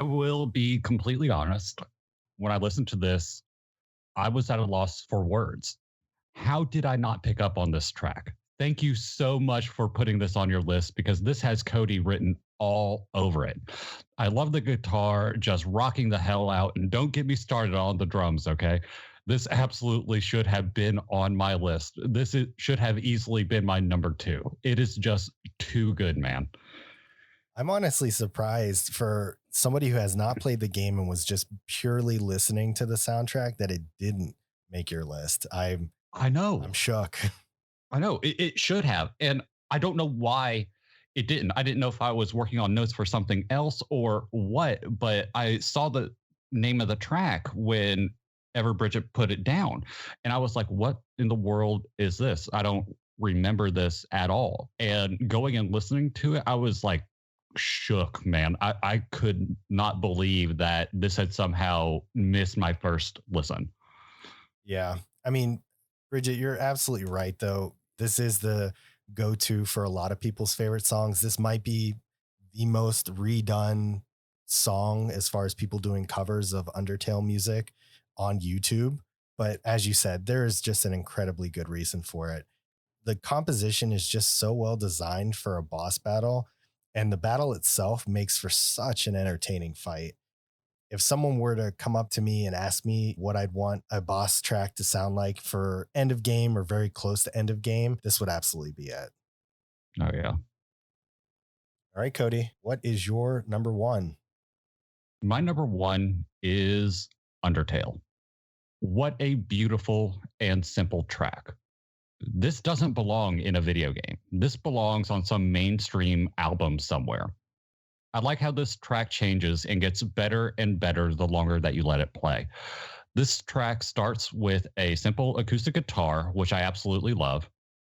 will be completely honest. When I listened to this, I was at a loss for words. How did I not pick up on this track? Thank you so much for putting this on your list because this has Cody written all over it. I love the guitar just rocking the hell out. And don't get me started on the drums, okay? This absolutely should have been on my list. Should have easily been my number two. It is just too good, man. I'm honestly surprised for somebody who has not played the game and was just purely listening to the soundtrack that it didn't make your list. I know. I'm shook. I know it should have. And I don't know why it didn't. I didn't know if I was working on notes for something else or what, but I saw the name of the track whenever Bridgette put it down. And I was like, what in the world is this? I don't remember this at all. And going and listening to it, I was like, shook, man. I could not believe that this had somehow missed my first listen. Yeah. I mean, Bridgette, you're absolutely right, though. This is the go-to for a lot of people's favorite songs. This might be the most redone song as far as people doing covers of Undertale music on YouTube. But as you said, there is just an incredibly good reason for it. The composition is just so well designed for a boss battle, and the battle itself makes for such an entertaining fight. If someone were to come up to me and ask me what I'd want a boss track to sound like for end of game or very close to end of game, this would absolutely be it. Oh, yeah. All right, Cody, what is your number one? My number one is Undertale. What a beautiful and simple track. This doesn't belong in a video game. This belongs on some mainstream album somewhere. I like how this track changes and gets better and better the longer that you let it play. This track starts with a simple acoustic guitar, which I absolutely love,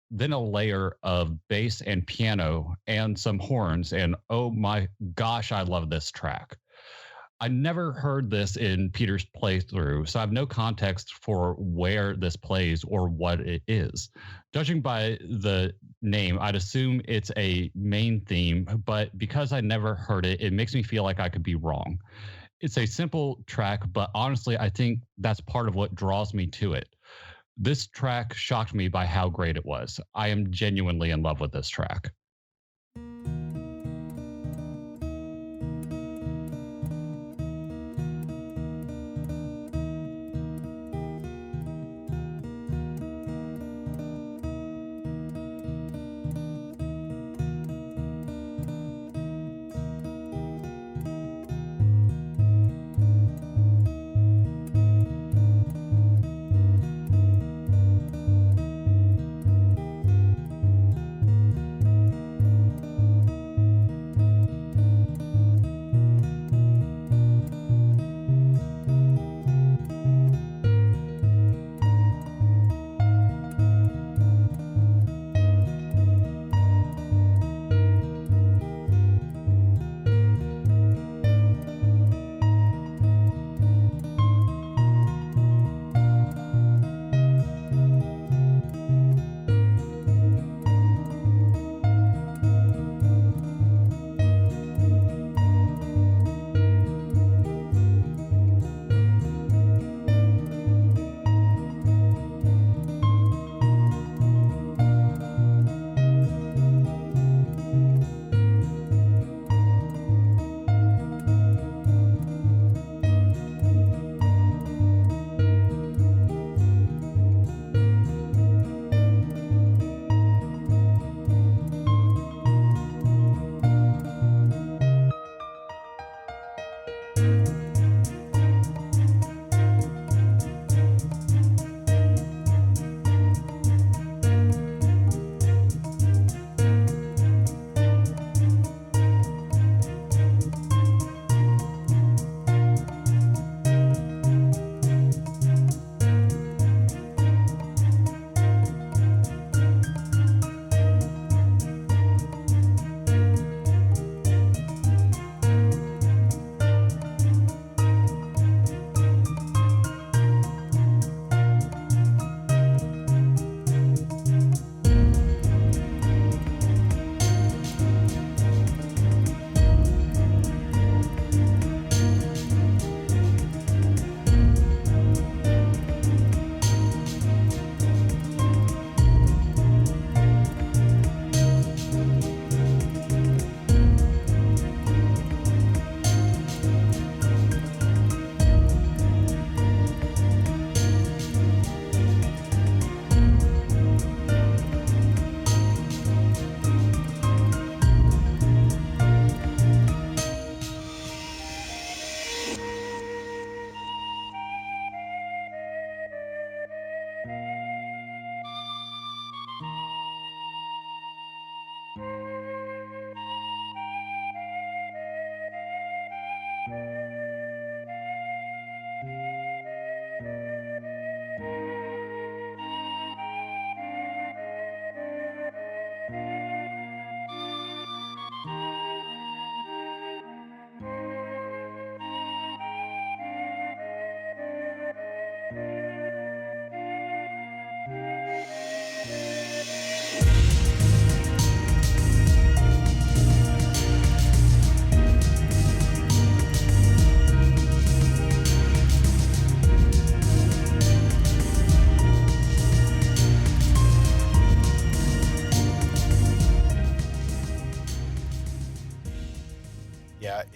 then a layer of bass and piano and some horns. And oh my gosh, I love this track. I never heard this in Peter's playthrough, so I have no context for where this plays or what it is. Judging by the name, I'd assume it's a main theme, but because I never heard it, it makes me feel like I could be wrong. It's a simple track, but honestly, I think that's part of what draws me to it. This track shocked me by how great it was. I am genuinely in love with this track.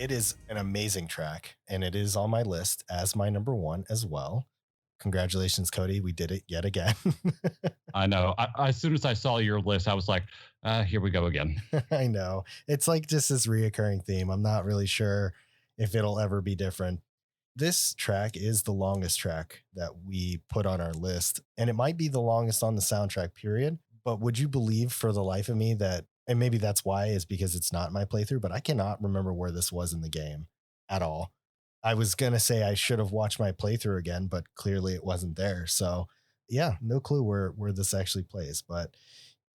It is an amazing track, and it is on my list as my number one as well. Congratulations, Cody. We did it yet again. I know. As soon as I saw your list, I was like, here we go again. I know. It's like just this reoccurring theme. I'm not really sure if it'll ever be different. This track is the longest track that we put on our list, and it might be the longest on the soundtrack, period. But would you believe for the life of me that, and maybe that's why, is because it's not my playthrough, but I cannot remember where this was in the game at all. I was going to say I should have watched my playthrough again, but clearly it wasn't there. So, yeah, no clue where this actually plays. But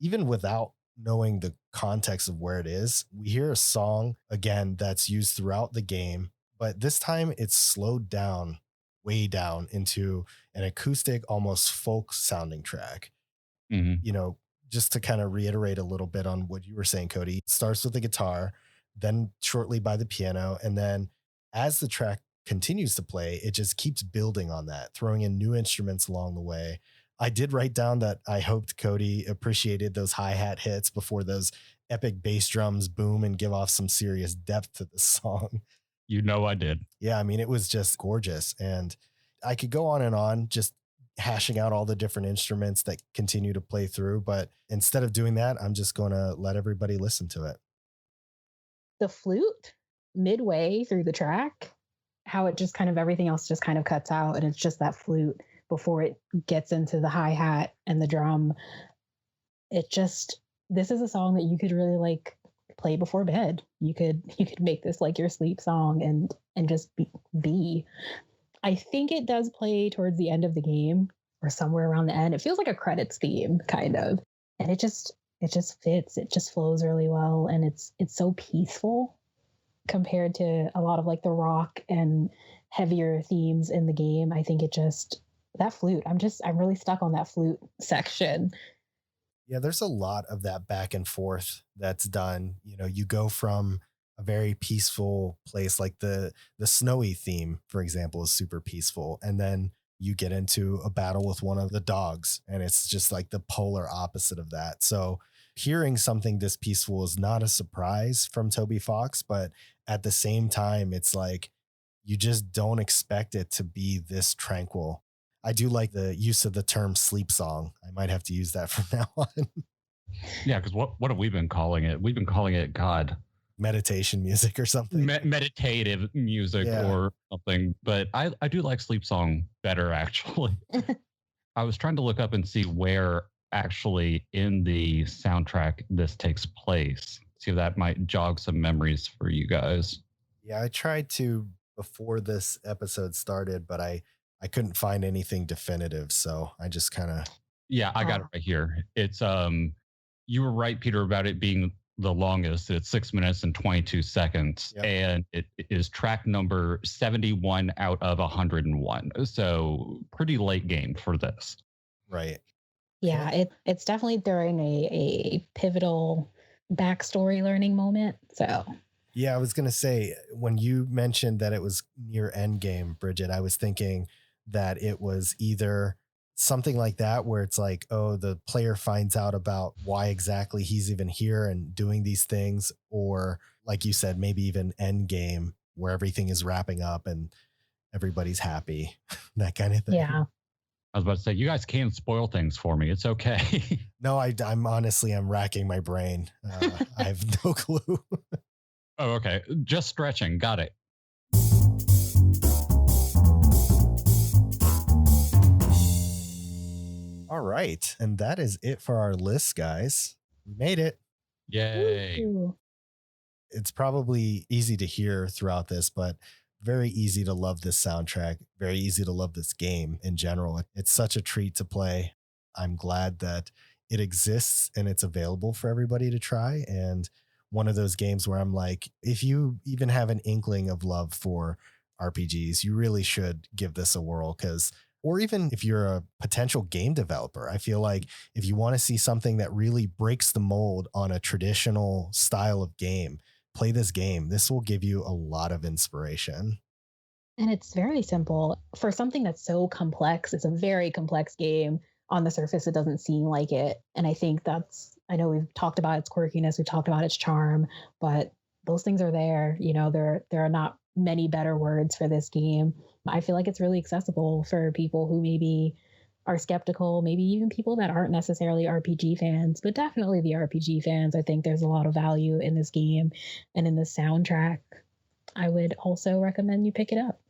even without knowing the context of where it is, we hear a song again that's used throughout the game, but this time it's slowed down, way down into an acoustic, almost folk sounding track. Mhm. You know, just to kind of reiterate a little bit on what you were saying, Cody, it starts with the guitar, then shortly by the piano. And then as the track continues to play, it just keeps building on that, throwing in new instruments along the way. I did write down that I hoped Cody appreciated those hi-hat hits before those epic bass drums boom and give off some serious depth to the song. You know I did. Yeah, I mean, it was just gorgeous. And I could go on, just hashing out all the different instruments that continue to play through. But instead of doing that, I'm just going to let everybody listen to it. The flute midway through the track, how it just kind of everything else just kind of cuts out and it's just that flute before it gets into the hi-hat and the drum. It just, this is a song that you could really like play before bed. You could make this like your sleep song and just be. I think it does play towards the end of the game or somewhere around the end. It feels like a credits theme kind of. And it just fits. It just flows really well and it's so peaceful compared to a lot of like the rock and heavier themes in the game. I think it just, that flute, I'm really stuck on that flute section. Yeah, there's a lot of that back and forth that's done. You know, you go from a very peaceful place like the snowy theme, for example, is super peaceful. And then you get into a battle with one of the dogs, and it's just like the polar opposite of that. So hearing something this peaceful is not a surprise from Toby Fox, but at the same time, it's like you just don't expect it to be this tranquil. I do like the use of the term sleep song. I might have to use that from now on. Yeah, because what have we been calling it? We've been calling it God Meditation music or something. meditative music Yeah. or something. But I do like Sleep Song better actually. I was trying to look up and see where actually in the soundtrack this takes place. See if that might jog some memories for you guys. Yeah, I tried to before this episode started, but I couldn't find anything definitive, so I just kind of Yeah, I got it right here. It's you were right, Peter, about it being the longest. It's 6 minutes and 22 seconds. Yep. And it is track number 71 out of 101. So pretty late game for this. right. Yeah, it's definitely during a pivotal backstory learning moment. So Yeah, I was gonna say when you mentioned that it was near end game, Bridget, I was thinking that it was either something like that where it's like, oh, the player finds out about why exactly he's even here and doing these things, or like you said, maybe even end game where everything is wrapping up and everybody's happy, that kind of thing. yeah. I was about to say, you guys can spoil things for me. It's okay. No, I'm honestly, I'm racking my brain. I have no clue. Oh, okay. Just stretching. Got it. All right. And that is it for our list, guys. We made it. Yay. Ooh. It's probably easy to hear throughout this, but very easy to love this soundtrack. Very easy to love this game in general. It's such a treat to play. I'm glad that it exists and it's available for everybody to try. And one of those games where I'm like, if you even have an inkling of love for RPGs, you really should give this a whirl. Because, or even if you're a potential game developer, I feel like if you want to see something that really breaks the mold on a traditional style of game, play this game. This will give you a lot of inspiration. And it's very simple for something that's so complex. It's a very complex game. On the surface, it doesn't seem like it. And I think I know we've talked about its quirkiness, we've talked about its charm, but those things are there. You know, there are not many better words for this game. I feel like it's really accessible for people who maybe are skeptical, maybe even people that aren't necessarily RPG fans, but definitely the RPG fans. I think there's a lot of value in this game and in the soundtrack. I would also recommend you pick it up.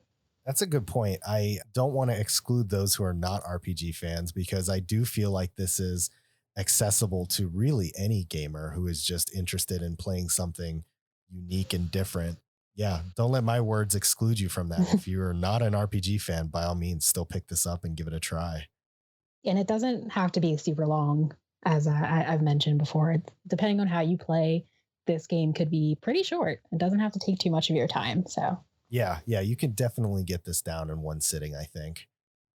That's a good point. I don't want to exclude those who are not RPG fans because I do feel like this is accessible to really any gamer who is just interested in playing something unique and different. Yeah, don't let my words exclude you from that. If you're not an RPG fan, by all means, still pick this up and give it a try. And it doesn't have to be super long, as I've mentioned before. Depending on how you play, this game could be pretty short. It doesn't have to take too much of your time. So, Yeah, you can definitely get this down in one sitting, I think.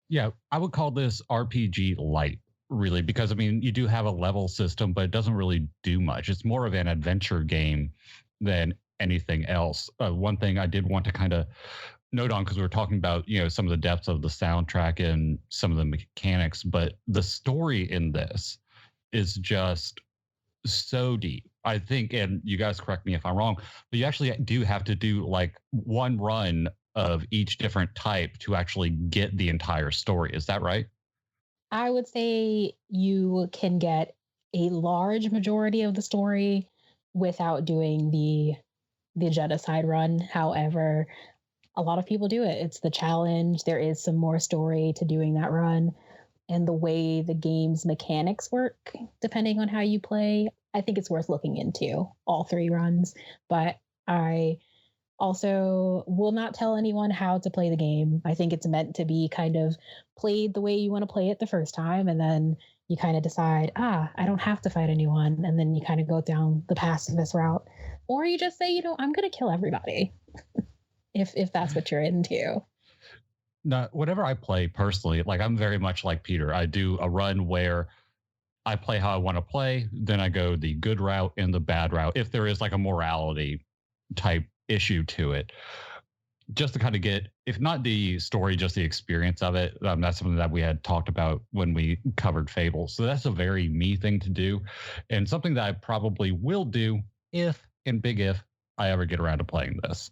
Yeah, I would call this RPG light, really, because I mean, you do have a level system, but it doesn't really do much. It's more of an adventure game than anything else. One thing I did want to kind of note on, because we were talking about, some of the depths of the soundtrack and some of the mechanics, but the story in this is just so deep. I think, and you guys correct me if I'm wrong, but you actually do have to do like one run of each different type to actually get the entire story. Is that right? I would say you can get a large majority of the story without doing the genocide run. However, a lot of people do it. It's the challenge. There is some more story to doing that run. And the way the game's mechanics work, depending on how you play, I think it's worth looking into all three runs. But I also will not tell anyone how to play the game. I think it's meant to be kind of played the way you want to play it the first time. And then you kind of decide, I don't have to fight anyone. And then you kind of go down the pacifist route. Or you just say, I'm going to kill everybody if that's what you're into. No, whatever I play personally, like I'm very much like Peter. I do a run where I play how I want to play, then I go the good route and the bad route. If there is like a morality type issue to it, just to kind of get, if not the story, just the experience of it. That's something that we had talked about when we covered Fable. So that's a very me thing to do, and something that I probably will do if, and big if, I ever get around to playing this.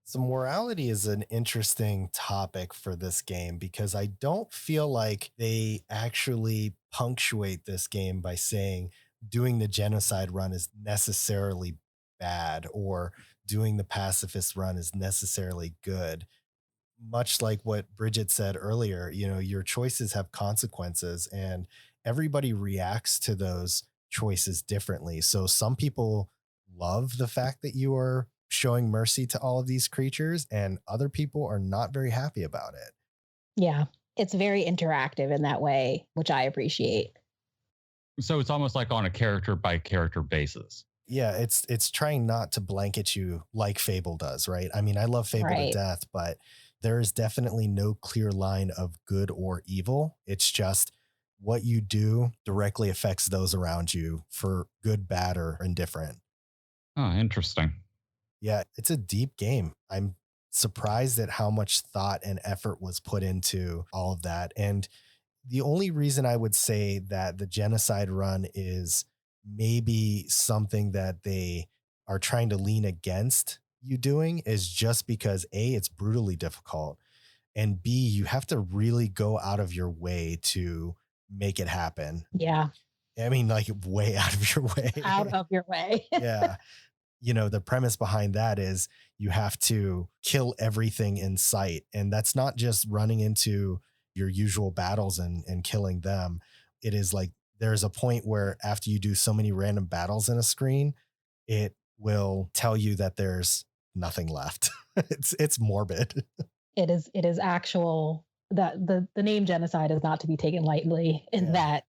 So, morality is an interesting topic for this game because I don't feel like they actually punctuate this game by saying doing the genocide run is necessarily bad or doing the pacifist run is necessarily good. Much like what Bridget said earlier, your choices have consequences and everybody reacts to those choices differently. So some people love the fact that you are showing mercy to all of these creatures, and other people are not very happy about it. Yeah, it's very interactive in that way, which I appreciate. So it's almost like on a character by character basis. Yeah, it's trying not to blanket you like Fable does, right? I mean, I love Fable to Right. death, but there is definitely no clear line of good or evil. It's just what you do directly affects those around you for good, bad, or indifferent. Oh, interesting. Yeah, it's a deep game. I'm surprised at how much thought and effort was put into all of that. And the only reason I would say that the genocide run is maybe something that they are trying to lean against you doing is just because A, it's brutally difficult, and B, you have to really go out of your way to make it happen. Yeah, I mean, like way out of your way. out of your way. Yeah. The premise behind that is you have to kill everything in sight. And that's not just running into your usual battles and killing them. It is like there's a point where after you do so many random battles in a screen, it will tell you that there's nothing left. It's morbid. It is actual that the name genocide is not to be taken lightly in Yeah.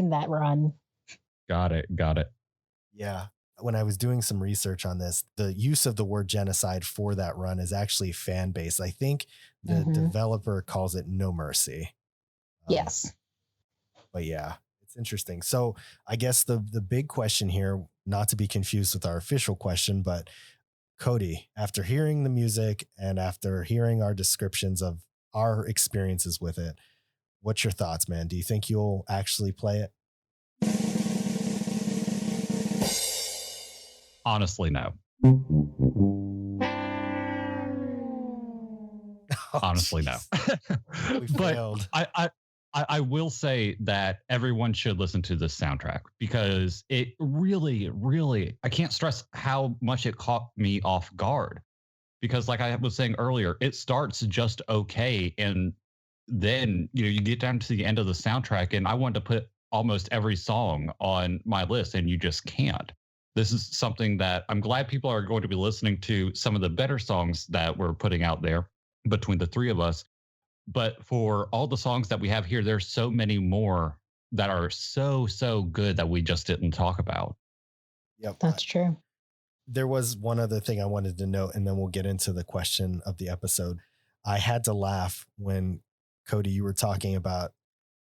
that run. Got it. Got it. Yeah. When I was doing some research on this, the use of the word genocide for that run is actually fan based. I think the Hmm. developer calls it No Mercy. Um, Yes. but yeah, it's interesting. So I guess the big question here, not to be confused with our official question, but Cody, after hearing the music and after hearing our descriptions of our experiences with it, what's your thoughts, man? Do you think you'll actually play it? Honestly, no. Oh, Honestly, no. jeez. We But failed. I will say that everyone should listen to this soundtrack because it really, really, I can't stress how much it caught me off guard. Because, like I was saying earlier, it starts just okay. And then, you get down to the end of the soundtrack, and I wanted to put almost every song on my list, and you just can't. This is something that I'm glad people are going to be listening to some of the better songs that we're putting out there between the three of us. But for all the songs that we have here, there's so many more that are so, so good that we just didn't talk about. Yep. That's true. There was one other thing I wanted to note, and then we'll get into the question of the episode. I had to laugh when, Cody, you were talking about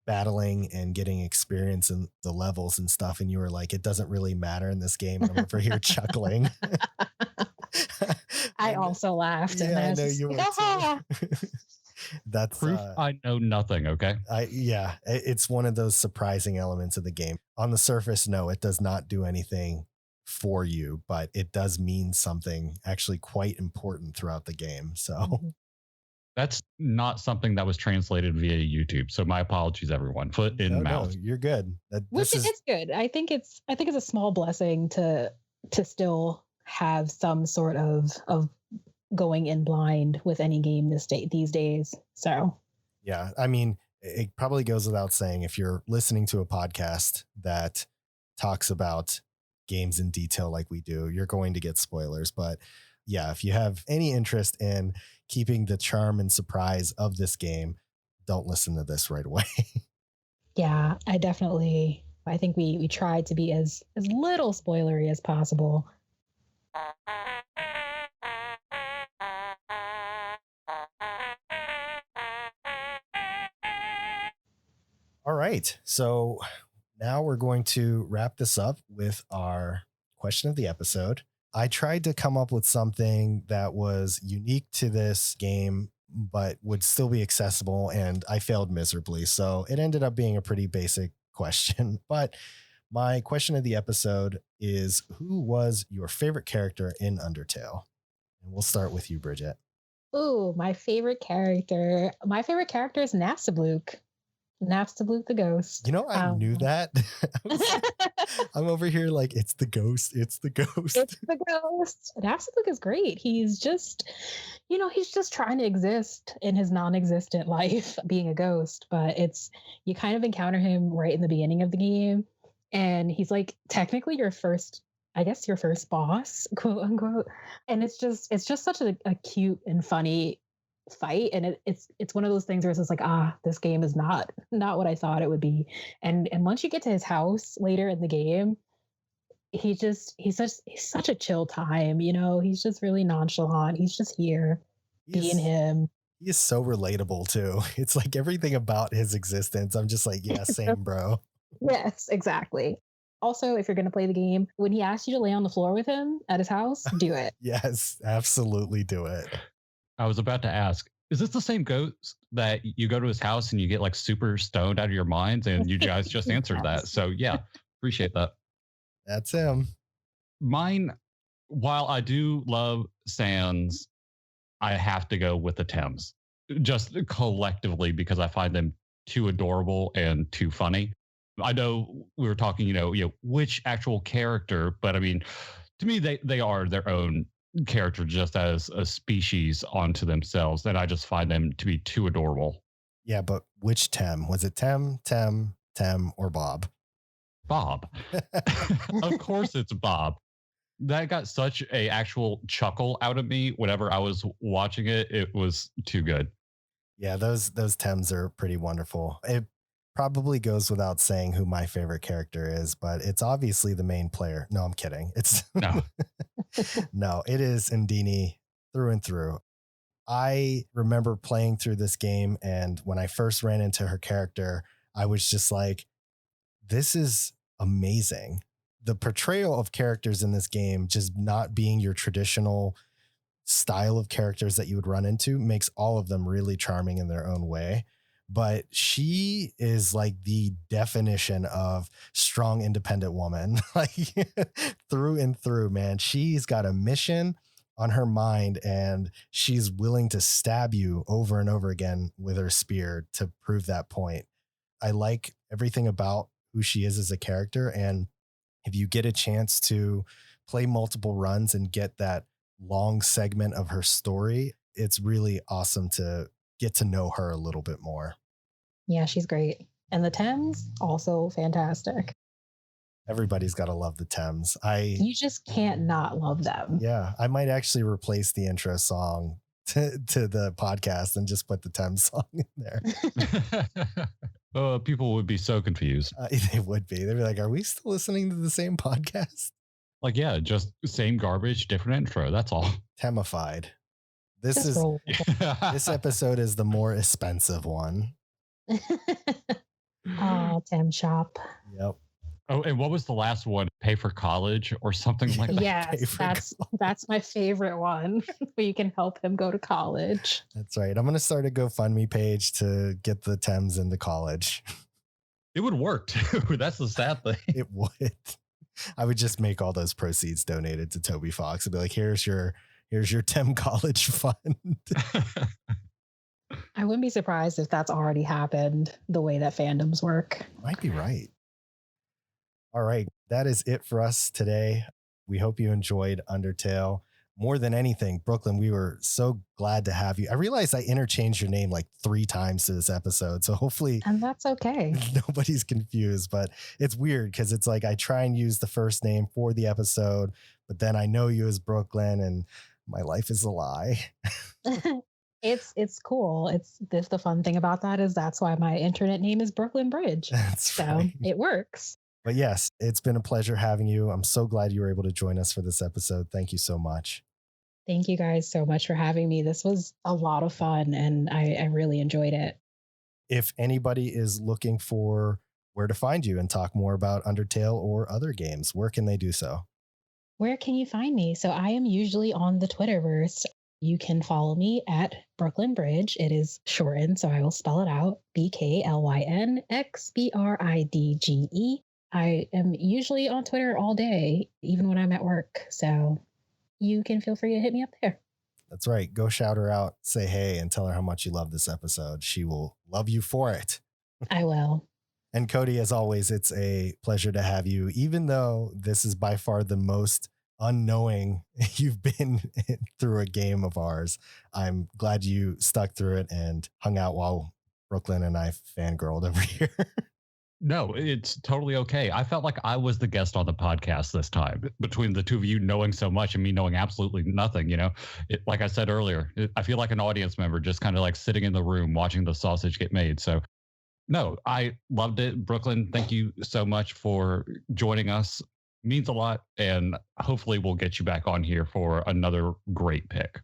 battling and getting experience in the levels and stuff, and you were like, it doesn't really matter in this game. And I'm over here chuckling. I also laughed, and Yeah, I I was know just you like, were "Ah." too. That's Proof I know nothing, okay? it's one of those surprising elements of the game. On the surface, no, it does not do anything for you, but it does mean something actually quite important throughout the game. So Mhm. That's not something that was translated via YouTube. So my apologies, everyone. Foot in no, mouth. you're good. Which it's good. I think it's a small blessing to still have some sort of going in blind with any game these days. So Yeah, I mean, it probably goes without saying if you're listening to a podcast that talks about games in detail like we do, you're going to get spoilers. But yeah, if you have any interest in keeping the charm and surprise of this game, don't listen to this right away. yeah, I think we tried to be as little spoilery as possible. All right. So now we're going to wrap this up with our question of the episode. I tried to come up with something that was unique to this game, but would still be accessible, and I failed miserably. So it ended up being a pretty basic question. But my question of the episode is, who was your favorite character in Undertale? And we'll start with you, Bridgette. Ooh, my favorite character. My favorite character is Napstablook. Napstablook the ghost. I knew that. I'm over here like, it's the ghost. It's the ghost. It's the ghost. Napstablook is great. He's just trying to exist in his non-existent life, being a ghost. But you kind of encounter him right in the beginning of the game, and he's like technically your first boss, quote unquote. And it's just such a cute and funny fight, and it's one of those things where it's just like, this game is not what I thought it would be. And once you get to his house later in the game, he's such a chill time. He's just really nonchalant. He's just here being him. He is so relatable too. It's like everything about his existence. I'm just like, yeah, same, bro. Yes, exactly. Also, if you're going to play the game, when he asks you to lay on the floor with him at his house, do it. Yes, absolutely do it. I was about to ask, is this the same ghost that you go to his house and you get like super stoned out of your minds? And you guys just answered that. So yeah, appreciate that. That's him. Mine, while I do love Sans, I have to go with the Thames just collectively because I find them too adorable and too funny. I know we were talking, which actual character, but I mean, to me, they are their own character just as a species onto themselves. And I just find them to be too adorable. Yeah, but which Tem? Was it Tem, or Bob? Bob. Of course it's Bob. That got such a actual chuckle out of me whenever I was watching it. It was too good. Yeah, those Tems are pretty wonderful. It probably goes without saying who my favorite character is, but it's obviously the main player. No, I'm kidding. It's No. no, it is Indini through and through. I remember playing through this game, and when I first ran into her character, I was just like, this is amazing. The portrayal of characters in this game just not being your traditional style of characters that you would run into makes all of them really charming in their own way. but she is like the definition of strong, independent woman, like through and through, man. She's got a mission on her mind and she's willing to stab you over and over again with her spear to prove that point. I like everything about who she is as a character. And if you get a chance to play multiple runs and get that long segment of her story, it's really awesome to get to know her a little bit more. Yeah, she's great. And the Thames, also fantastic. Everybody's got to love the Thames. You just can't not love them. Yeah, I might actually replace the intro song to the podcast and just put the Thames song in there. People would be so confused. They would be. They'd be like, are we still listening to the same podcast? Like, yeah, just same garbage, different intro. That's all. Temified. This episode is the more expensive one. Oh, Tem Shop. Yep. Oh, and what was the last one? Pay for college or something like that? Yes, that's my favorite one. Where you can help him go to college. That's right. I'm going to start a GoFundMe page to get the Thames into college. It would work too. That's the sad thing. It would. I would just make all those proceeds donated to Toby Fox and be like, here's your Tem college fund. I wouldn't be surprised if that's already happened the way that fandoms work. Might be right. All right. That is it for us today. We hope you enjoyed Undertale. More than anything, Brooklyn, we were so glad to have you. I realized I interchanged your name like 3 times to this episode. So hopefully, and that's okay. Nobody's confused, but it's weird because it's like I try and use the first name for the episode, but then I know you as Brooklyn and my life is a lie. It's cool. It's the fun thing about that is that's why my internet name is Brooklyn Bridge. That's right. So it works. But yes, it's been a pleasure having you. I'm so glad you were able to join us for this episode. Thank you so much. Thank you guys so much for having me. This was a lot of fun and I really enjoyed it. If anybody is looking for where to find you and talk more about Undertale or other games, where can they do so? Where can you find me? So I am usually on the Twitterverse. You can follow me at Brooklyn Bridge. It is shortened, so I will spell it out. BKLYNXBRIDGE. I am usually on Twitter all day, even when I'm at work. So you can feel free to hit me up there. That's right. Go shout her out, say hey, and tell her how much you love this episode. She will love you for it. I will. And Cody, as always, it's a pleasure to have you, even though this is by far the most unknowing you've been through a game of ours. I'm glad you stuck through it and hung out while Brooklyn and I fangirled over here. No, it's totally okay. I felt like I was the guest on the podcast this time, between the two of you knowing so much and me knowing absolutely nothing. Like I said earlier, I feel like an audience member just kind of like sitting in the room watching the sausage get made. So no, I loved it. Brooklyn, thank you so much for joining us. Means a lot. And hopefully we'll get you back on here for another great pick.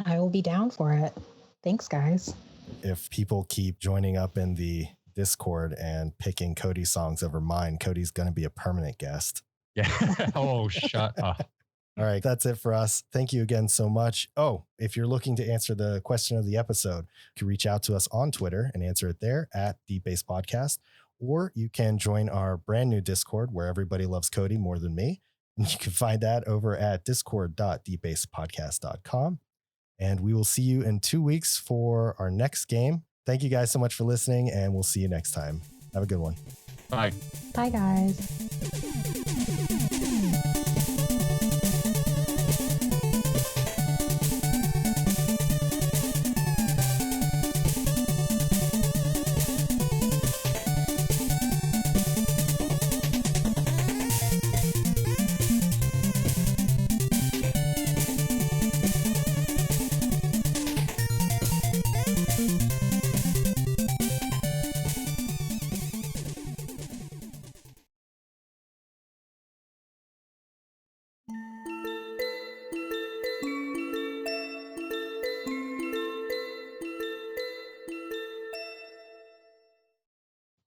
I will be down for it. Thanks, guys. If people keep joining up in the Discord and picking Cody songs over mine, Cody's going to be a permanent guest. Yeah. Oh, shut up. All right. That's it for us. Thank you again so much. Oh, if you're looking to answer the question of the episode, you can reach out to us on Twitter and answer it there at Deep Base Podcast, or you can join our brand new Discord where everybody loves Cody more than me. And you can find that over at discord.deepbasepodcast.com. And we will see you in 2 weeks for our next game. Thank you guys so much for listening, and we'll see you next time. Have a good one. Bye. Bye, guys.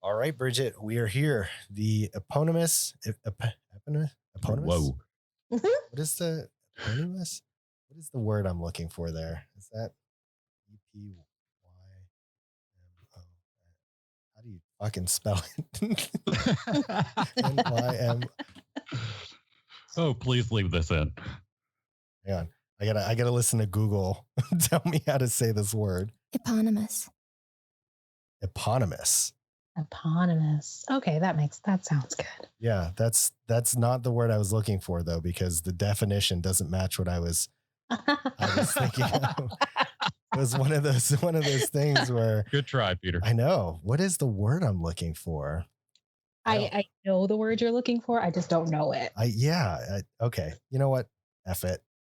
All right, Bridgette, we are here. The eponymous. Whoa. What is the eponymous? What is the word I'm looking for there? Is that EPYMO? fucking spell it. N-Y-M. Oh, please leave this in. Hang on. I gotta listen to Google tell me how to say this word. Eponymous. Eponymous. Eponymous. Okay, that sounds good. Yeah, that's not the word I was looking for though, because the definition doesn't match what I was thinking of. It was one of those things where Good try, Peter. I know. What is the word I'm looking for? I know the word you're looking for. I just don't know it. Okay. You know what? F it.